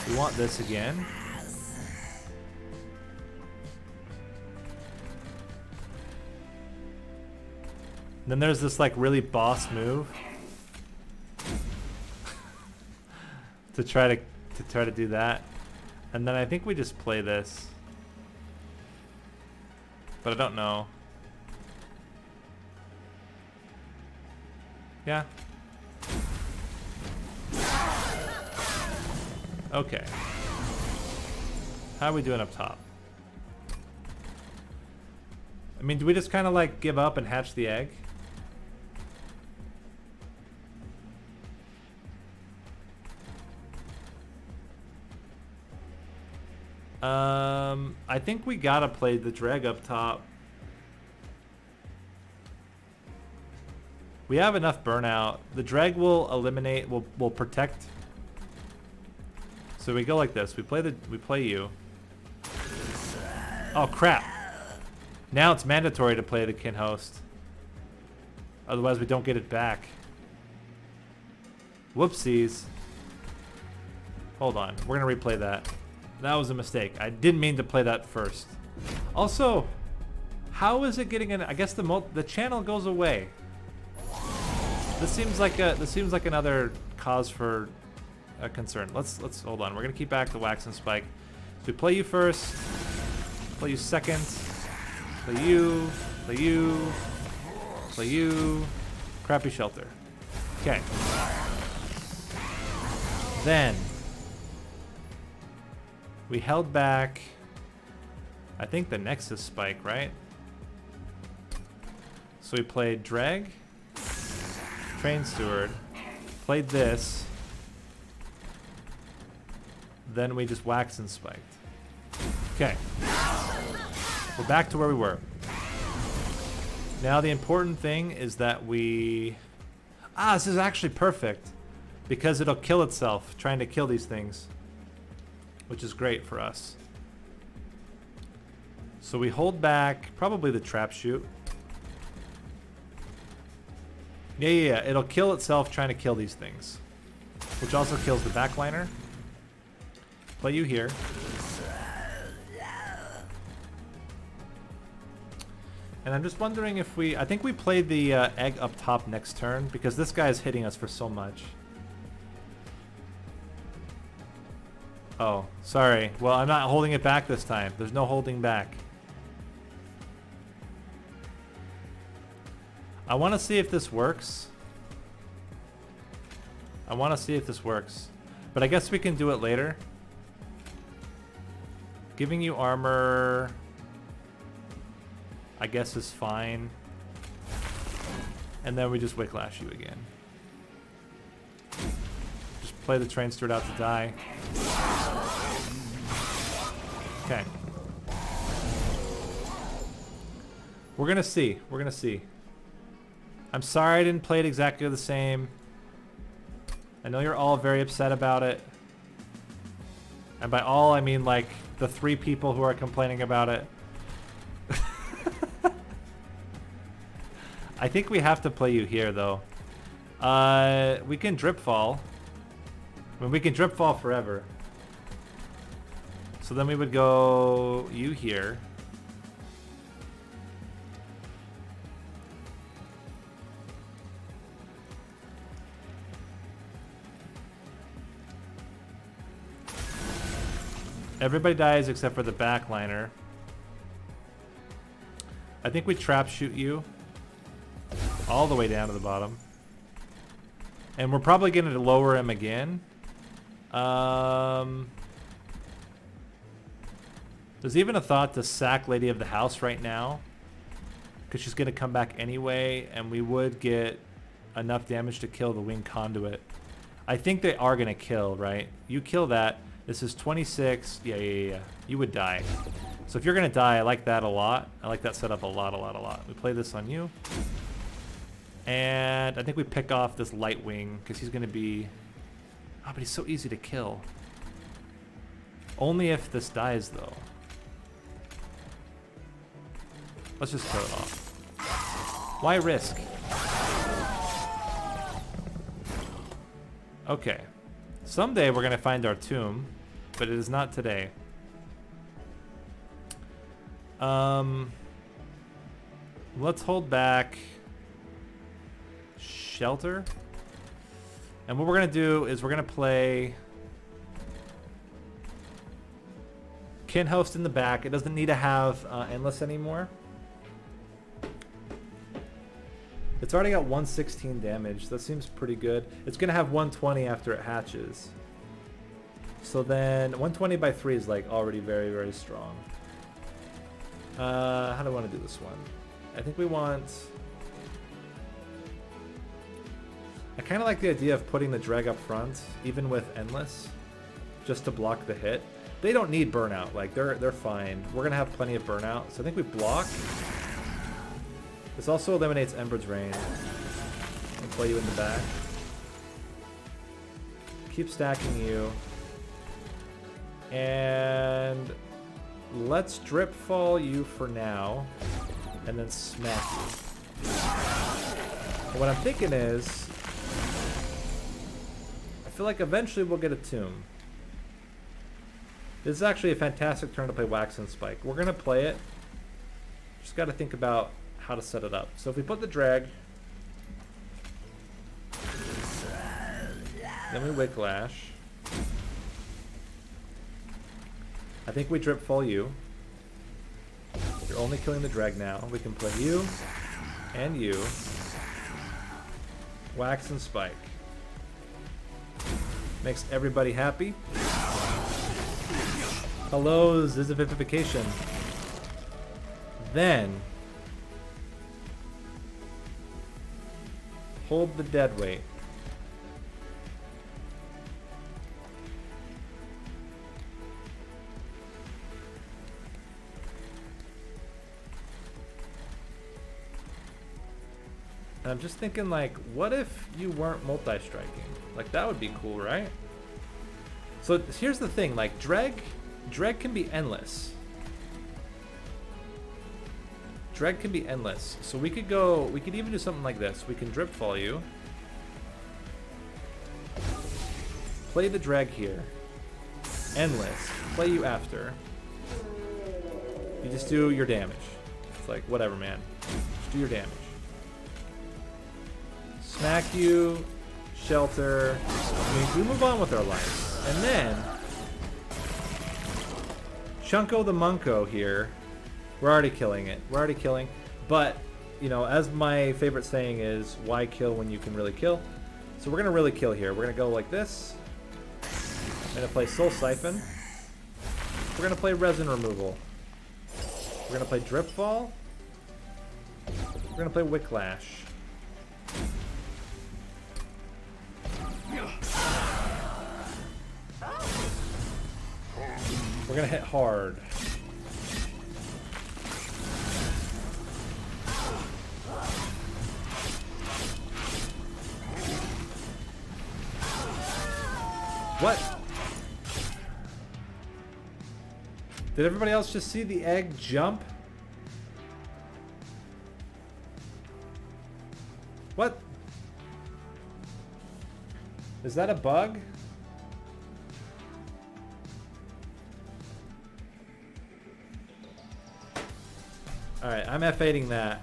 We want this again. Then there's this like really boss move to try to do that. And then I think we just play this. But I don't know. Yeah. Okay. How are we doing up top? I mean, do we just kind of like give up and hatch the egg? I think we gotta play the dreg up top. We have enough burnout. The dreg will eliminate, will protect. So we go like this. We play you. Oh crap. Now it's mandatory to play the kin host. Otherwise we don't get it back. Whoopsies. Hold on. We're gonna replay that. That was a mistake. I didn't mean to play that first. Also, how is it getting in? I guess the channel goes away. This seems like another cause for a concern. Let's hold on. We're gonna keep back the wax and spike. So we play you first, play you second, play you, play you, play you. Crappy shelter. Okay. Then we held back, I think, the Nexus spike, right? So we played drag, train steward, played this, then we just waxed and spiked. Okay. We're back to where we were. Now the important thing is that we... this is actually perfect, because it'll kill itself trying to kill these things, which is great for us. So we hold back probably the trap shoot. Yeah. It'll kill itself trying to kill these things, which also kills the backliner. Play you here. And I'm just wondering if I think we played the egg up top next turn, because this guy is hitting us for so much. Oh, sorry. Well, I'm not holding it back this time. There's no holding back. I want to see if this works. But I guess we can do it later. Giving you armor, I guess, is fine. And then we just Wicklash you again. Just play the train steward out to die. Okay. We're gonna see. I'm sorry I didn't play it exactly the same. I know you're all very upset about it. And by all, I mean like the 3 people who are complaining about it. I think we have to play you here, though. We can drip fall. I mean, we can drip fall forever. So then we would go you here. Everybody dies except for the backliner. I think we trap shoot you all the way down to the bottom. And we're probably going to lower him again. There's even a thought to sack Lady of the House right now, because she's going to come back anyway, and we would get enough damage to kill the wing conduit. I think they are going to kill, right? You kill that. This is 26. Yeah. You would die. So if you're going to die, I like that a lot. I like that setup a lot. We play this on you. And I think we pick off this light wing, because he's going to be... Oh, but he's so easy to kill. Only if this dies, though. Let's just kill it off. Why risk? Okay. Someday we're going to find our tomb, but it is not today. Let's hold back Shelter. And what we're going to do is we're going to play Kin Host in the back. It doesn't need to have Endless anymore. It's already got 116 damage. That seems pretty good. It's going to have 120 after it hatches. So then 120 by 3 is like already very, very strong. How do I want to do this one? I think we want... I kind of like the idea of putting the drag up front, even with Endless, just to block the hit. They don't need burnout. Like, they're fine. We're going to have plenty of burnout. So I think we block. This also eliminates Ember's range. I'll play you in the back. Keep stacking you. And let's drip fall you for now. And then smack you. And what I'm thinking is, I feel like eventually we'll get a tomb. This is actually a fantastic turn to play Wax and Spike. We're going to play it. Just got to think about how to set it up. So if we put the drag, then we Wake Lash. I think we drip fall you. You're only killing the drag now. We can play you and you. Wax and Spike. Makes everybody happy. Hello, Zizification. Then hold the dead weight. And I'm just thinking, like, what if you weren't multi-striking? Like, that would be cool, right? So here's the thing, like, drag can be endless. Drag can be endless. So we could even do something like this. We can drip fall you. Play the drag here. Endless. Play you after. You just do your damage. It's like, whatever, man. Just do your damage. Smack you. Shelter. I mean, we move on with our life. And then Chunko the Munko here. We're already killing it. We're already killing. But, you know, as my favorite saying is, why kill when you can really kill? So we're going to really kill here. We're going to go like this. We're going to play Soul Siphon. We're going to play Resin Removal. We're going to play Drip Fall. We're going to play Wick Lash. We're going to hit hard. What? Did everybody else just see the egg jump? What? Is that a bug? Alright, I'm F8ing that.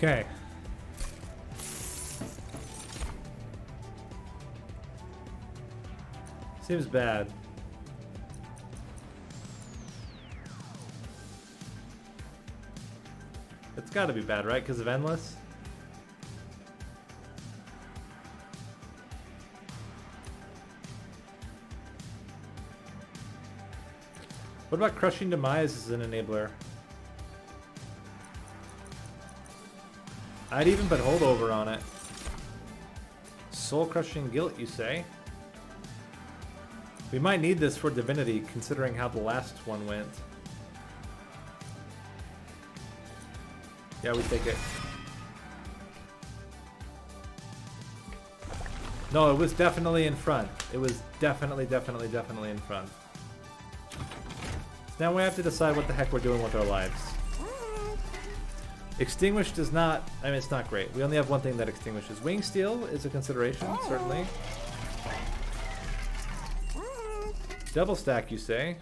Okay. Seems bad. gotta be bad, right? Because of Endless? What about Crushing Demise as an enabler? I'd even put Holdover on it. Soul Crushing Guilt, you say? We might need this for Divinity, considering how the last one went. Yeah, we take it. No, it was definitely in front. It was definitely in front. So now we have to decide what the heck we're doing with our lives. Extinguish does not... I mean, it's not great. We only have one thing that extinguishes. Wing Steel is a consideration, certainly. Double stack, you say?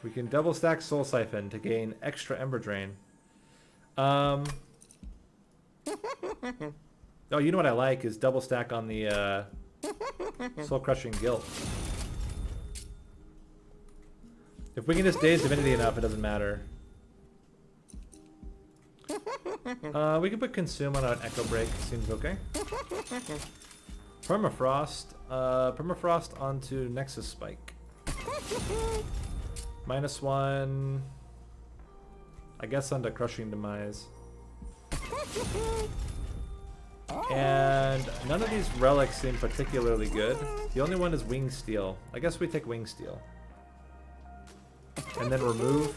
We can double stack Soul Siphon to gain extra Ember Drain. Oh, you know what I like is double stack on the Soul Crushing Guilt. If we can just daze Divinity enough, it doesn't matter. We can put Consume on an Echo Break. Seems okay. Permafrost. Permafrost onto Nexus Spike. -1. I guess onto Crushing Demise. And none of these relics seem particularly good. The only one is Wing Steel. I guess we take Wing Steel. And then remove.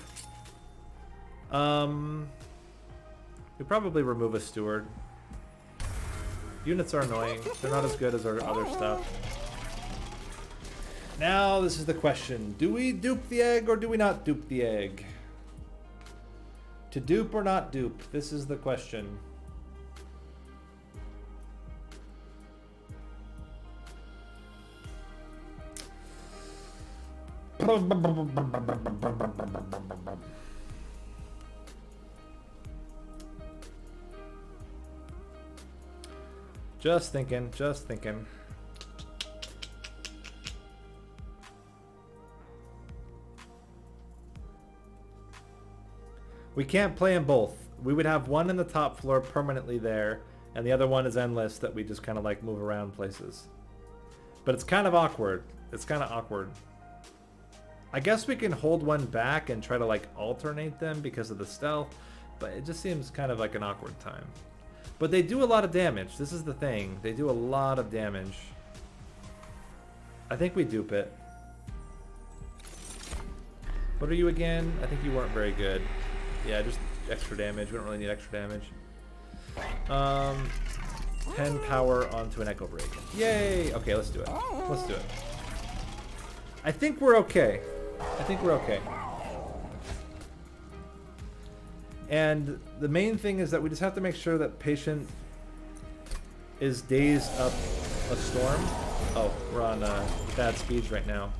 We probably remove a Steward. Units are annoying. They're not as good as our other stuff. Now this is the question. Do we dupe the egg or do we not dupe the egg? To dupe or not dupe? This is the question. Just thinking, just thinking. We can't play them both. We would have one in the top floor permanently there, and the other one is endless that we just kind of like move around places. But it's kind of awkward. It's kind of awkward. I guess we can hold one back and try to like alternate them because of the stealth, but it just seems kind of like an awkward time. But they do a lot of damage. This is the thing. They do a lot of damage. I think we dupe it. What are you again? I think you weren't very good. Yeah, just extra damage. We don't really need extra damage. 10 power onto an Echo Break. Yay! Okay, let's do it. Let's do it. I think we're okay. I think we're okay. And the main thing is that we just have to make sure that Patient is dazed up a storm. Oh, we're on bad speeds right now.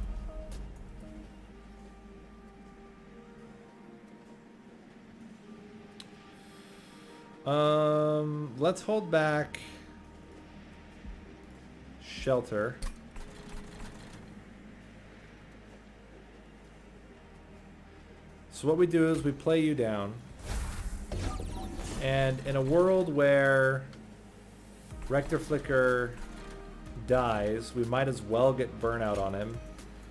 Let's hold back Shelter. So what we do is we play you down. And in a world where Rector Flicker dies, we might as well get burnout on him.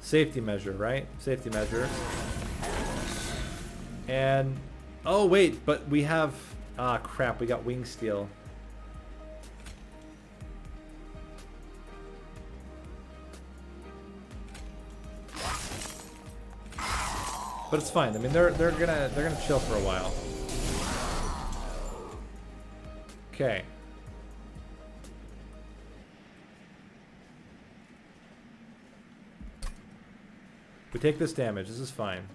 Safety measure, right? Safety measure. And oh wait, but we have crap, we got Wing Steel. But it's fine. I mean, they're gonna chill for a while. Okay. We take this damage. This is fine.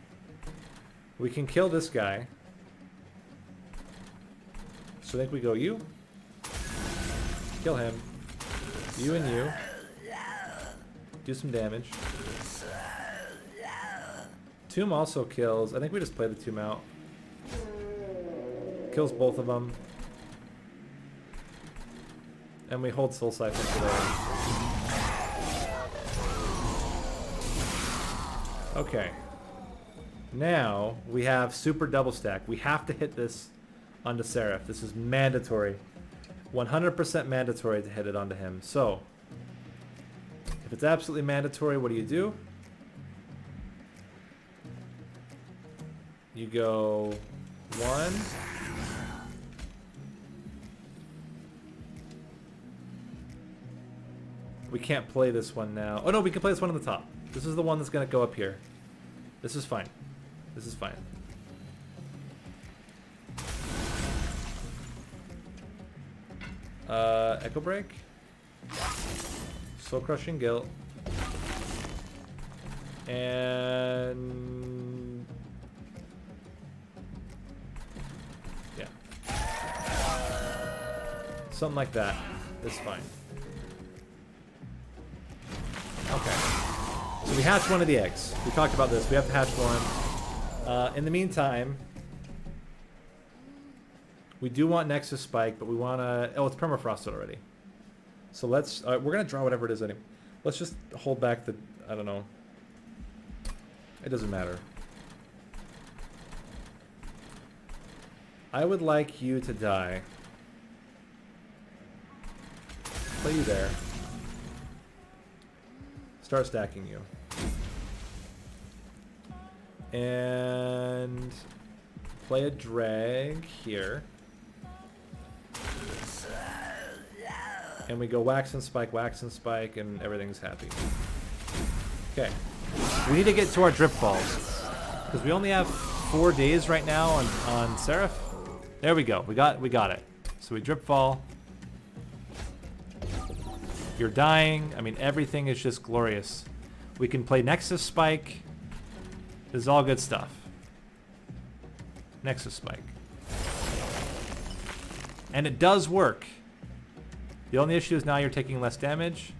We can kill this guy. So I think we go you. Kill him. You and you. Do some damage. Tomb also kills. I think we just play the Tomb out. Kills both of them. And we hold Soul Siphon today. Okay. Now we have super double stack. We have to hit this onto Seraph. This is mandatory. 100% mandatory to hit it onto him. So, if it's absolutely mandatory, what do? You go 1. We can't play this one now. Oh no, we can play this one on the top. This is the one that's gonna go up here. This is fine. This is fine. Echo Break. Soul Crushing Guilt. And... yeah. Something like that. It's fine. Okay. So we hatched one of the eggs. We talked about this. We have to hatch one. In the meantime, we do want Nexus Spike, but we want to... oh, it's permafrosted already. So let's... we're going to draw whatever it is anyway. Let's just hold back the... I don't know. It doesn't matter. I would like you to die. Play you there. Start stacking you. And play a drag here. And we go wax and spike, and everything's happy. Okay. We need to get to our drip falls. Because we only have 4 days right now on Seraph. There we go. We got it. So we drip fall. You're dying. I mean, everything is just glorious. We can play Nexus Spike. This is all good stuff. Nexus Spike. And it does work. The only issue is now you're taking less damage.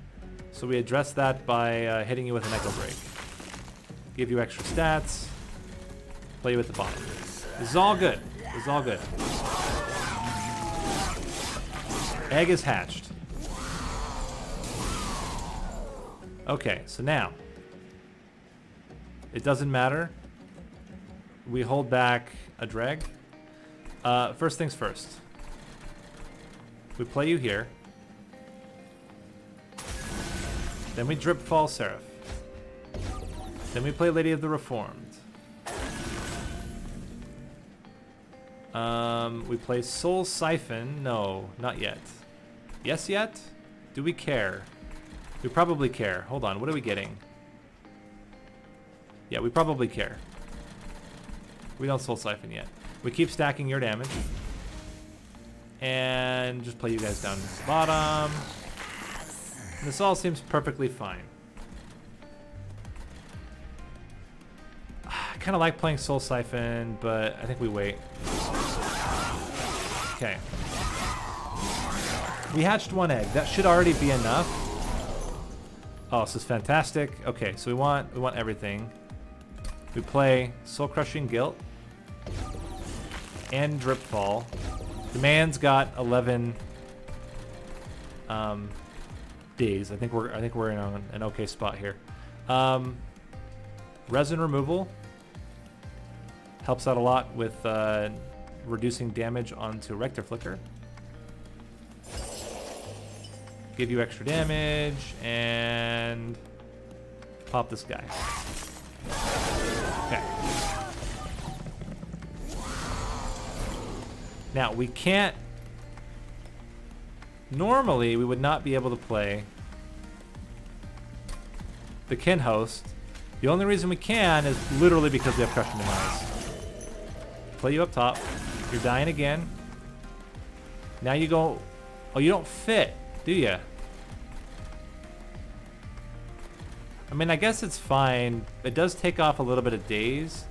So we address that by hitting you with an Echo Break. Give you extra stats. Play you at the bottom. This is all good. This is all good. Egg is hatched. Okay, so now it doesn't matter. We hold back a drag. First things first. We play you here. Then we drip fall Seraph. Then we play Lady of the Reformed. We play Soul Siphon. No, not yet. Yes yet? Do we care? We probably care. Hold on, what are we getting? Yeah, we probably care. We don't Soul Siphon yet. We keep stacking your damage. And just play you guys down to the bottom. And this all seems perfectly fine. I kind of like playing Soul Siphon, but I think we wait. Okay. We hatched 1 egg. That should already be enough. Oh, this is fantastic. Okay, so we want everything. We play Soul Crushing Guilt and Drip Fall. The man's got 11 days. I think we're in an okay spot here. Resin removal helps out a lot with reducing damage onto Rector Flicker. Give you extra damage and pop this guy. Okay. Now we can't. Normally we would not be able to play the Kin Host. The only reason we can is literally because we have Crushing Demise. Play you up top. You're dying again. Now you go. Oh, you don't fit, do you? I mean, I guess it's fine. It does take off a little bit of days.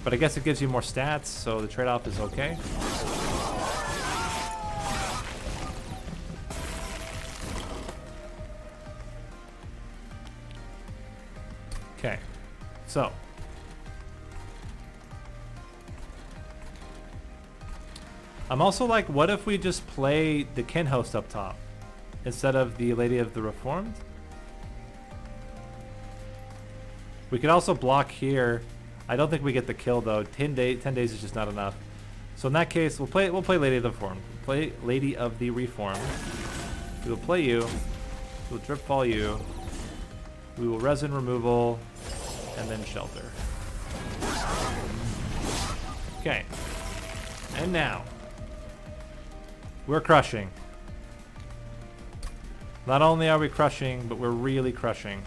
But I guess it gives you more stats, so the trade-off is okay. Okay, so I'm also like, what if we just play the Kin Host up top instead of the Lady of the Reformed. We could also block here. I don't think we get the kill though. 10 days is just not enough. So in that case, we'll play Lady of the Reformed. Play Lady of the Reformed. We will play you. We'll drip fall you. We will resin removal, and then shelter. Okay. And now we're crushing. Not only are we crushing, but we're really crushing.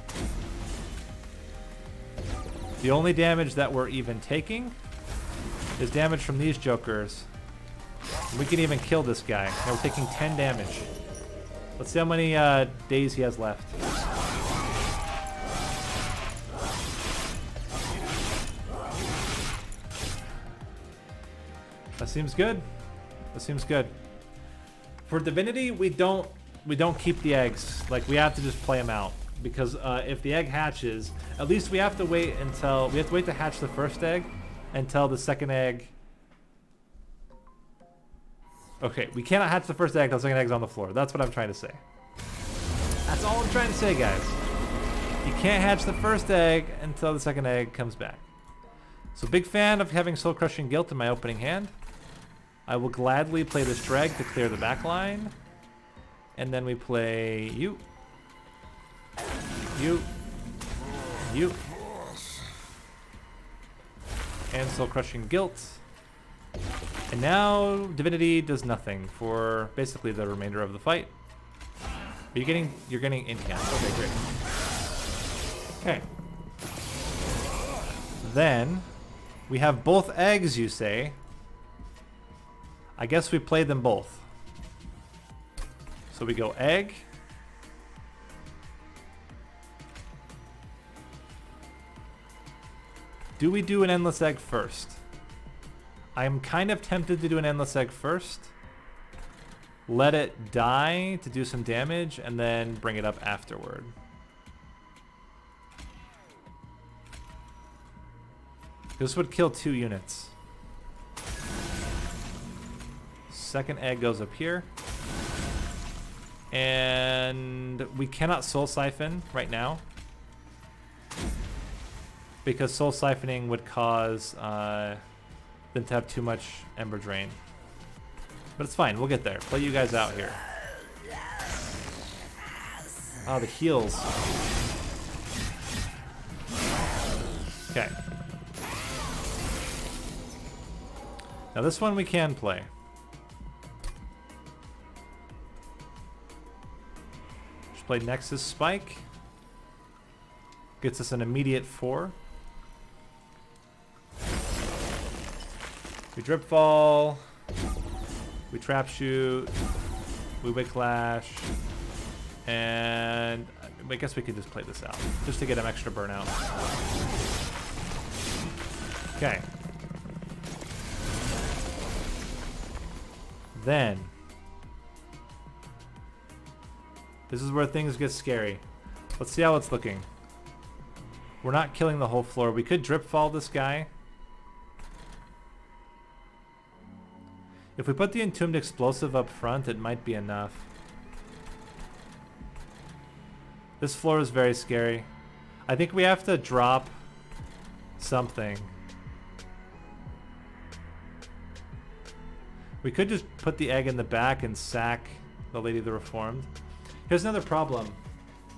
The only damage that we're even taking is damage from these jokers. We can even kill this guy. Now we're taking 10 damage. Let's see how many days he has left. That seems good. That seems good. For Divinity, we don't keep the eggs. Like, we have to just play them out. Because if the egg hatches, at least we have to wait to hatch the first egg until the second egg. Okay, we cannot hatch the first egg until the second egg's on the floor. That's what I'm trying to say. That's all I'm trying to say, guys. You can't hatch the first egg until the second egg comes back. So big fan of having Soul Crushing Guilt in my opening hand. I will gladly play this drag to clear the back line. And then we play you. And Soul Crushing Guilt. And now Divinity does nothing for basically the remainder of the fight. But you're getting incast. Okay, great. Okay. Then we have both eggs, you say. I guess we play them both. So we go egg. Do we do an Endless Egg first? I'm kind of tempted to do an Endless Egg first. Let it die to do some damage, and then bring it up afterward. This would kill 2 units. Second egg goes up here. And we cannot Soul Siphon right now. Because Soul Siphoning would cause them to have too much Ember Drain. But it's fine, we'll get there. Play you guys out here. Oh, the heals. Okay. Now this one we can play. Just play Nexus Spike. Gets us an immediate 4. We Drip Fall. We Trap Shoot. We Whiplash. And I guess we could just play this out. Just to get him extra burnout. Okay. Then. This is where things get scary. Let's see how it's looking. We're not killing the whole floor. We could Drip Fall this guy. If we put the Entombed Explosive up front, it might be enough. This floor is very scary. I think we have to drop something. We could just put the egg in the back and sack the Lady of the Reformed. Here's another problem.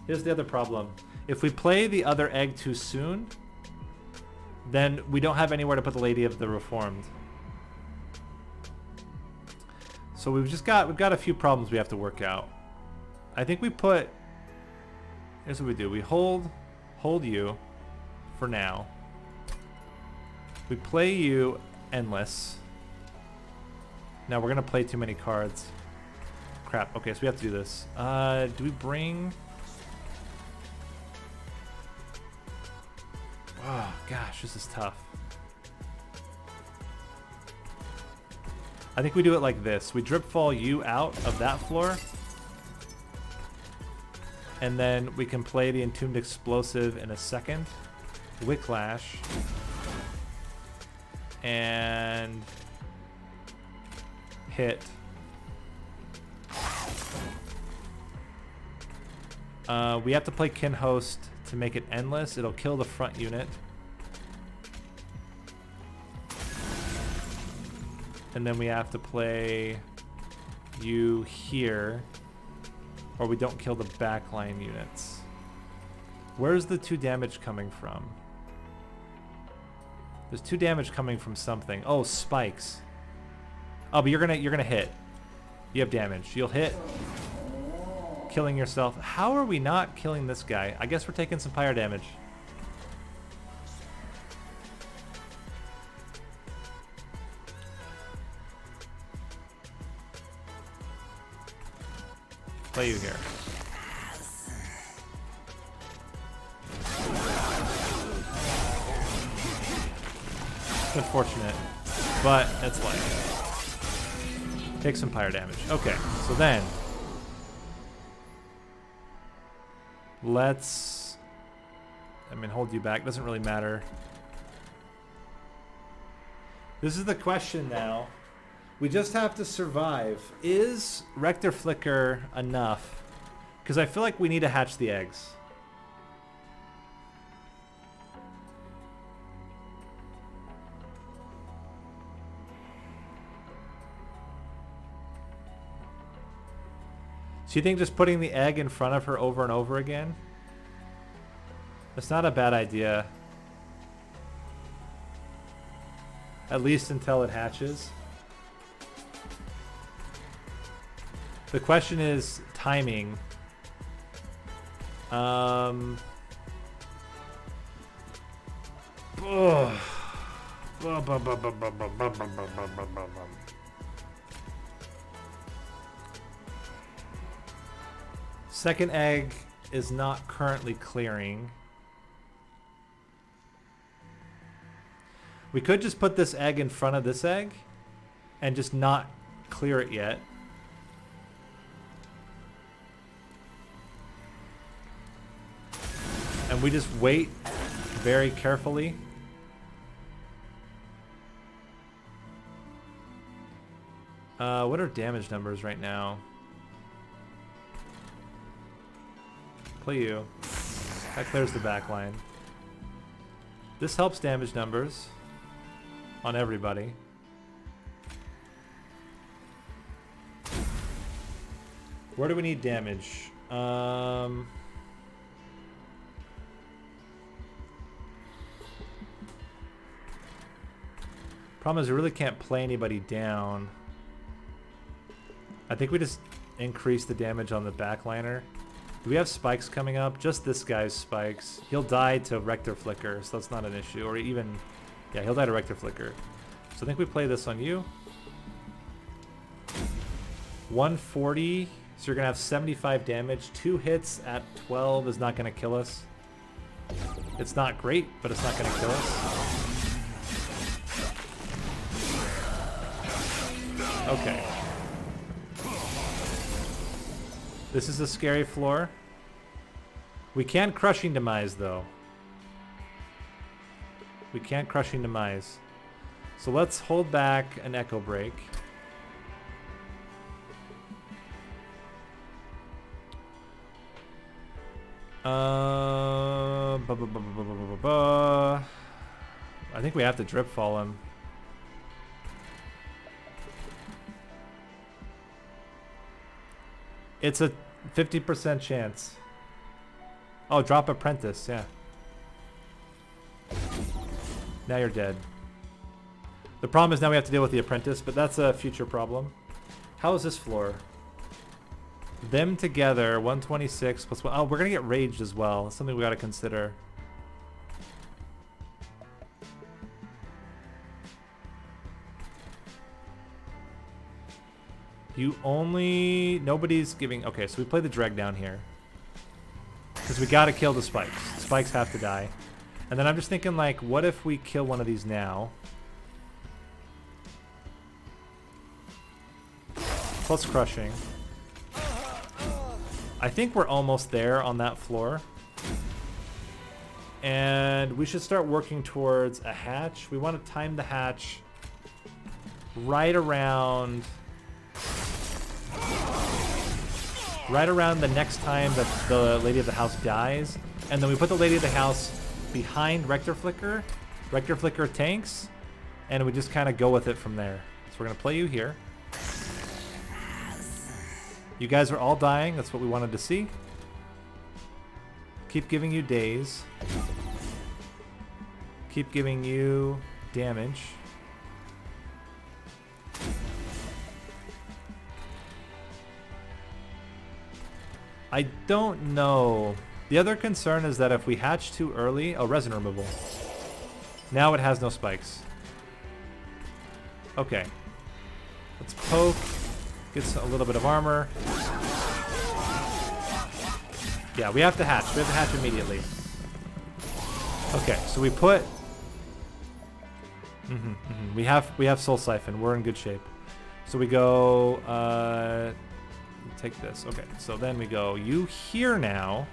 Here's the other problem. If we play the other egg too soon, then we don't have anywhere to put the Lady of the Reformed. So we've got a few problems we have to work out. I think we put, here's what we do. We hold you for now. We play you endless. Now we're gonna play too many cards. Crap, okay, so we have to do this. Do we bring, oh gosh, this is tough. I think we do it like this. We Drip Fall you out of that floor. And then we can play the Entombed Explosive in a second. Whiplash. And hit. We have to play Kin Host to make it endless. It'll kill the front unit. And then we have to play you here, or we don't kill the backline units. Where's the 2 damage coming from? There's 2 damage coming from something. Oh, spikes. Oh, but you're gonna hit. You have damage. You'll hit. Killing yourself. How are we not killing this guy? I guess we're taking some pyre damage. Play you here. Unfortunate, but it's life. Take some pyre damage. Okay, so then let's, hold you back. Doesn't really matter. This is the question now. We just have to survive. Is Rector Flicker enough? Because I feel like we need to hatch the eggs. So you think just putting the egg in front of her over and over again? That's not a bad idea. At least until it hatches. The question is timing. Second egg is not currently clearing. We could just put this egg in front of this egg and just not clear it yet. And we just wait very carefully. What are damage numbers right now? Play you. That clears the back line. This helps damage numbers on everybody. Where do we need damage? Problem is we really can't play anybody down. I think we just increase the damage on the backliner. Do we have spikes coming up? Just this guy's spikes. He'll die to Rector Flicker, so that's not an issue. Or even, yeah, he'll die to Rector Flicker. So I think we play this on you. 140, so you're gonna have 75 damage. 2 hits at 12 is not gonna kill us. It's not great, but it's not gonna kill us. Okay. This is a scary floor. We can crushing demise though. We can't crushing demise. So let's hold back an echo break. I think we have to drip fall him. It's a 50% chance. Oh, drop apprentice, yeah. Now you're dead. The problem is now we have to deal with the apprentice, but that's a future problem. How is this floor? Them together, 126 plus 1. Oh, we're gonna get raged as well. That's something we gotta consider. You only... Nobody's giving... Okay, so we play the drag down here. Because we gotta kill the spikes. Spikes have to die. And then I'm just thinking, like, what if we kill one of these now? Plus crushing. I think we're almost there on that floor. And we should start working towards a hatch. We want to time the hatch right around... right around the next time that the Lady of the House dies. And then we put the Lady of the House behind Rector Flicker. Rector Flicker tanks. And we just kind of go with it from there. So we're going to play you here. You guys are all dying. That's what we wanted to see. Keep giving you days. Keep giving you damage. I don't know. The other concern is that if we hatch too early... Oh, resin removal. Now it has no spikes. Okay. Let's poke. Gets a little bit of armor. Yeah, we have to hatch. We have to hatch immediately. Okay, so we put... We have Soul Siphon. We're in good shape. So we go... take this. Okay, so then we go... You here now.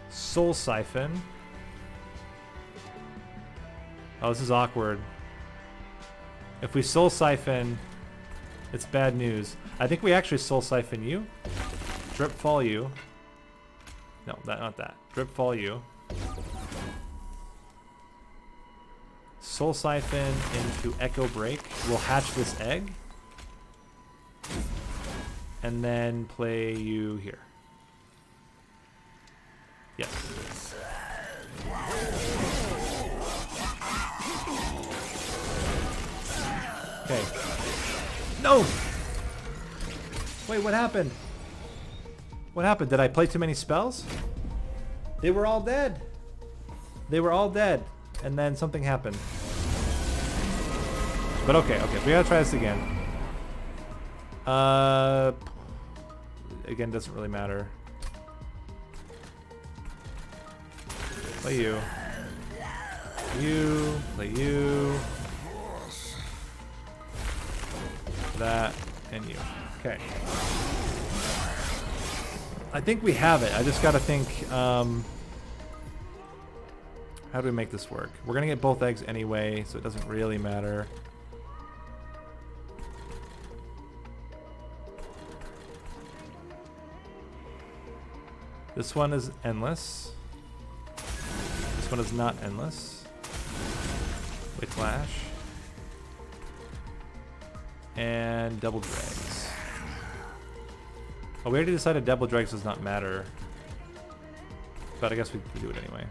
Soul Siphon. Oh, this is awkward. If we Soul Siphon, it's bad news. I think we actually Soul Siphon you. Drip Fall you. No, not that. Drip Fall you. Soul Siphon into Echo Break. We'll hatch this egg. And then play you here. Yes. Okay. No! Wait, what happened? What happened? Did I play too many spells? They were all dead. They were all dead. And then something happened. But okay. We gotta try this again. Again, doesn't really matter. Play you. You. Play you. That. And you. Okay. I think we have it. I just gotta think, how do we make this work? We're gonna get both eggs anyway, so it doesn't really matter. This one is endless. This one is not endless. We clash. And double dregs. Oh, we already decided double dregs does not matter. But I guess we do it anyway.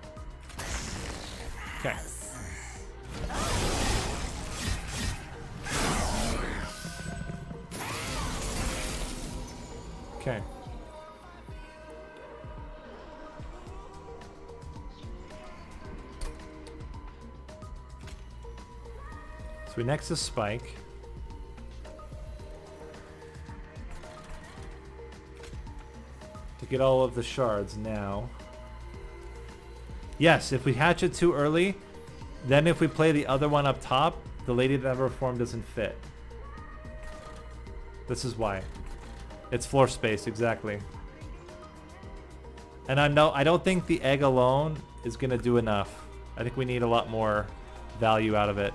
Okay. Okay. So we Nexus Spike. To get all of the shards now. Yes, if we hatch it too early, then if we play the other one up top, the Lady that Never Reformed doesn't fit. This is why. It's floor space, exactly. And I don't think the egg alone is gonna do enough. I think we need a lot more value out of it.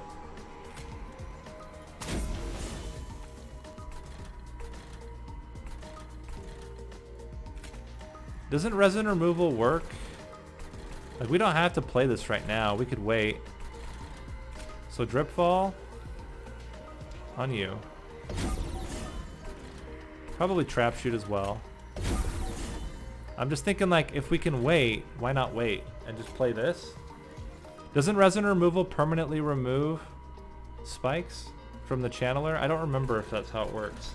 Doesn't resin removal work? Like, we don't have to play this right now. We could wait. So drip fall on you. Probably trap shoot as well. I'm just thinking, like, if we can wait, why not wait and just play this? Doesn't resin removal permanently remove spikes from the channeler? I don't remember if that's how it works.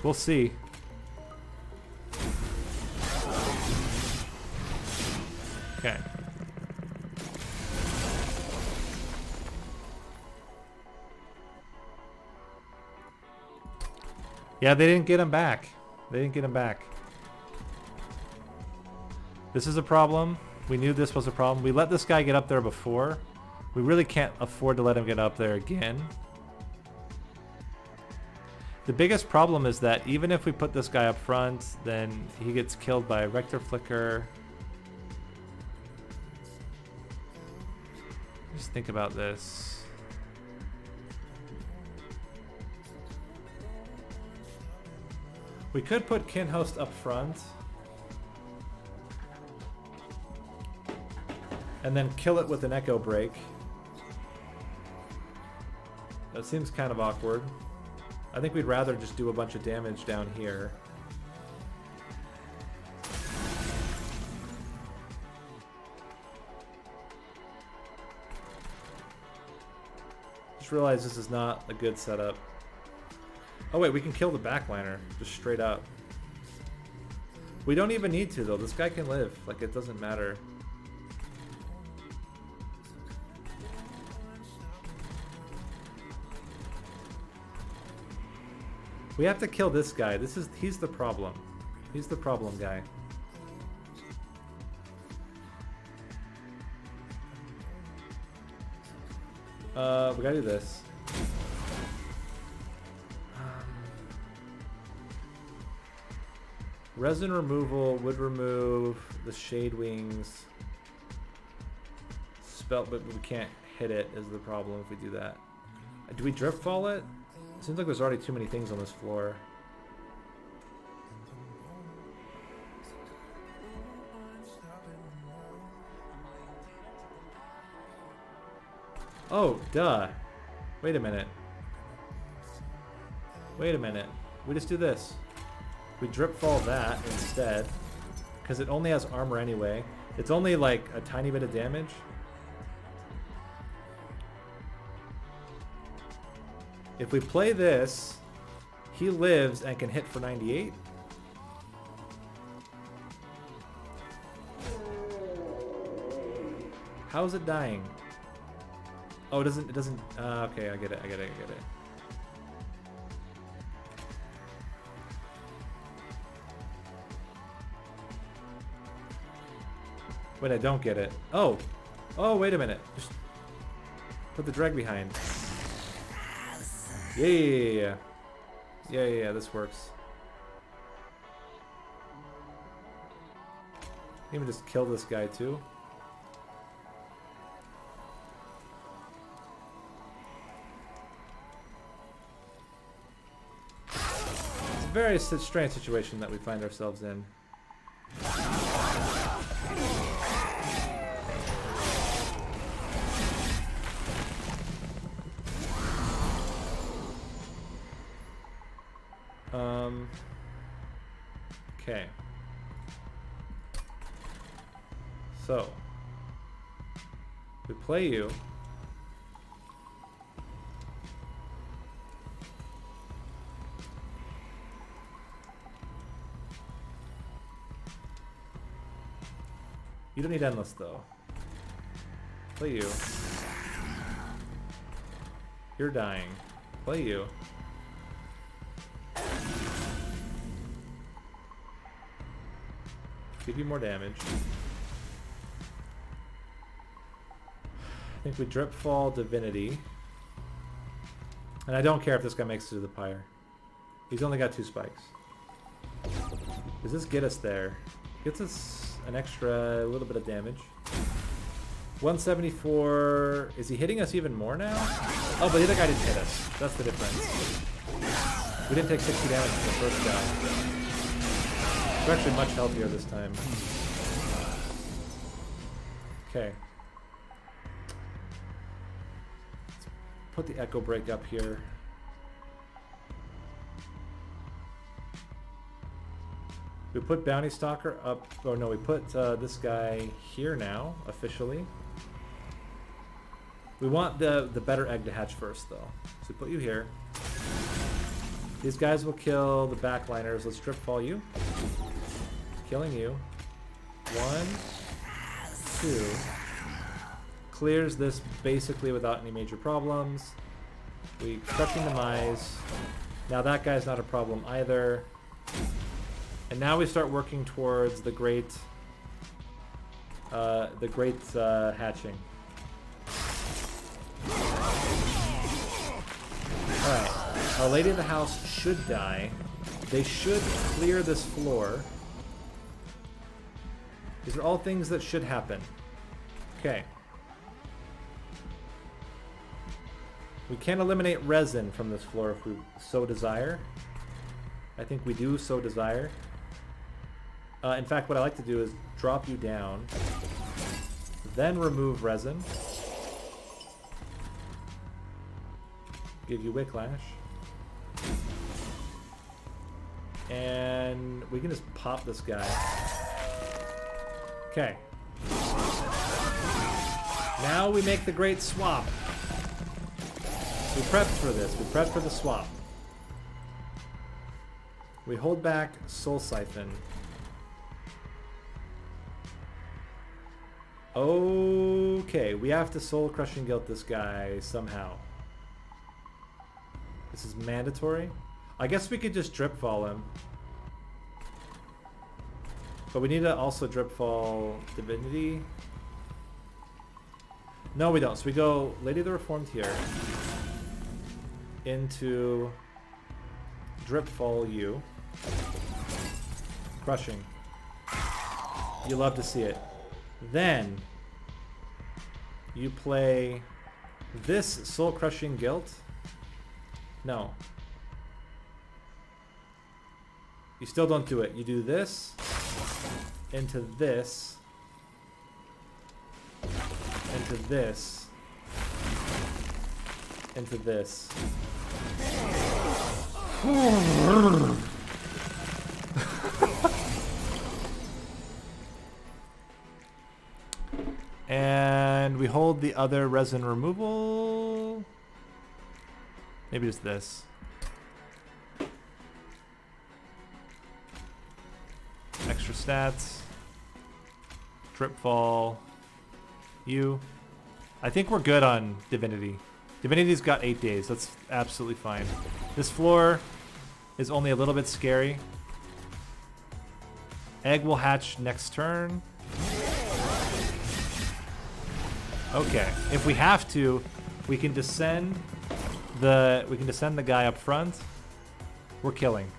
We'll see. Okay. Yeah, they didn't get him back. They didn't get him back. This is a problem. We knew this was a problem. We let this guy get up there before. We really can't afford to let him get up there again. The biggest problem is that even if we put this guy up front, then he gets killed by Rector Flicker. Just think about this. We could put Kinhost up front. And then kill it with an Echo Break. That seems kind of awkward. I think we'd rather just do a bunch of damage down here. Just realized this is not a good setup. Oh wait, we can kill the backliner, just straight up. We don't even need to though, this guy can live, like it doesn't matter. We have to kill this guy. He's the problem. He's the problem guy. We gotta do this. Resin removal would remove the shade wings. Spell, but we can't hit it is the problem if we do that. Do we drift fall it? Seems like there's already too many things on this floor. Oh, duh. Wait a minute. Wait a minute. We just do this. We drip fall that instead. Because it only has armor anyway. It's only like a tiny bit of damage. If we play this, he lives and can hit for 98. How is it dying? Oh, it doesn't, okay, I get it. Wait, I don't get it. Oh, wait a minute. Just put the drag behind. Yeah, this works. Even just kill this guy too. It's a very strange situation that we find ourselves in. Okay. So, we play you. You don't need endless though. Play you. You're dying. Play you. Give you more damage. I think we drip fall divinity. And I don't care if this guy makes it to the pyre. He's only got 2 spikes. Does this get us there? Gets us an extra little bit of damage. 174. Is he hitting us even more now? Oh, but the other guy didn't hit us. That's the difference. We didn't take 60 damage from the first guy. We're actually much healthier this time. Okay. Let's put the echo break up here. We put Bounty Stalker up. Oh no, we put this guy here now, officially. We want the better egg to hatch first though. So we put you here. These guys will kill the backliners. Let's drip fall you. Killing you. 1, 2. Clears this basically without any major problems. We crushing Demise. Now that guy's not a problem either. And now we start working towards the great hatching. Alright. Our Lady of the House should die. They should clear this floor. These are all things that should happen. Okay. We can eliminate resin from this floor if we so desire. I think we do so desire. In fact, what I like to do is drop you down, then remove resin, give you whiplash, and we can just pop this guy. Okay. Now we make the great swap. We prepped for this. We prepped for the swap. We hold back Soul Siphon. Okay, we have to Soul Crushing Guilt this guy somehow. This is mandatory. I guess we could just Drip Fall him. But we need to also Drip Fall Divinity. No, we don't. So we go Lady of the Reformed here. Into Drip Fall you. Crushing. You love to see it. Then you play this Soul Crushing Guilt. No. You still don't do it. You do this into this into this into this. And we hold the other resin removal. Maybe it's this. Extra stats. Drip Fall. You. I think we're good on Divinity. Divinity's got 8 days. That's absolutely fine. This floor is only a little bit scary. Egg will hatch next turn. Okay. If we have to, we can descend the guy up front. We're killing.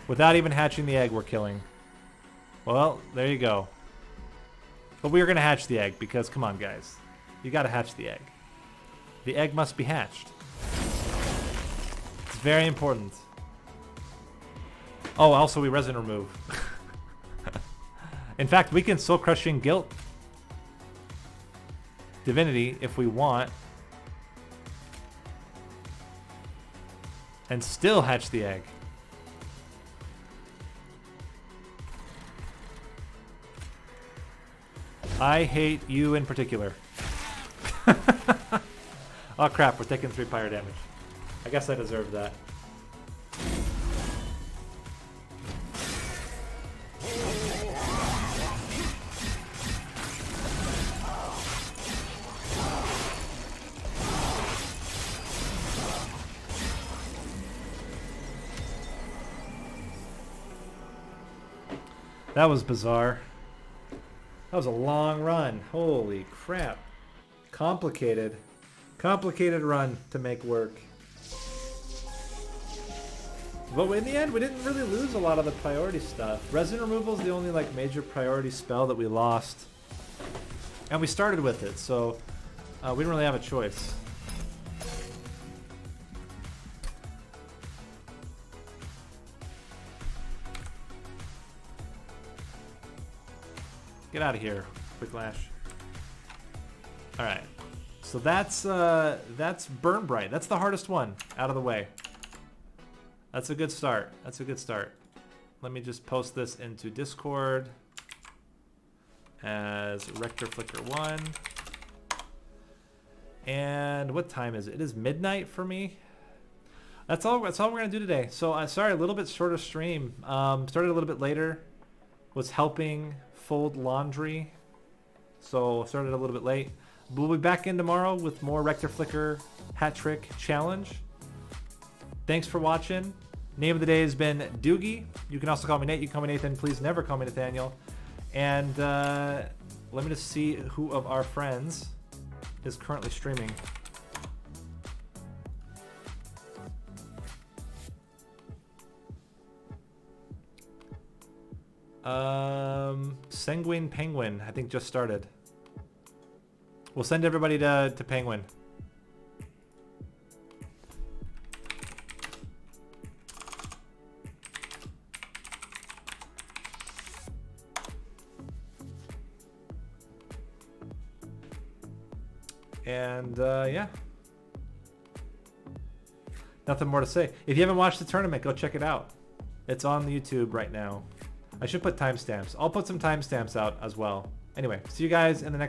Without even hatching the egg, we're killing. Well, there you go. But we are going to hatch the egg because, come on, guys. You got to hatch the egg. The egg must be hatched. It's very important. Oh, also we resin remove. In fact, we can Soul Crushing Guilt Divinity if we want. And still hatch the egg. I hate you in particular. Oh crap, we're taking 3 fire damage. I guess I deserve that. That was bizarre. That was a long run. Holy crap. Complicated. Complicated run to make work. But in the end, we didn't really lose a lot of the priority stuff. Resin removal is the only like major priority spell that we lost. And we started with it, so we didn't really have a choice. Get out of here, Whiplash. All right, so that's Burn Bright. That's the hardest one out of the way. That's a good start. That's a good start. Let me just post this into Discord as Rector Flicker 1. And what time is it? It is midnight for me. That's all we're gonna do today. So sorry, a little bit shorter stream. Started a little bit later. Was helping fold laundry, so started a little bit late. We'll be back in tomorrow with more Rector Flicker Hat Trick Challenge. Thanks for watching. Name of the day has been Doogie. You can also call me Nate. You can call me Nathan. Please never call me Nathaniel. And let me just see who of our friends is currently streaming. Sanguine Penguin, I think just started. We'll send everybody to Penguin. And yeah. Nothing more to say. If you haven't watched the tournament, go check it out. It's on YouTube right now. I should put timestamps. I'll put some timestamps out as well. Anyway, see you guys in the next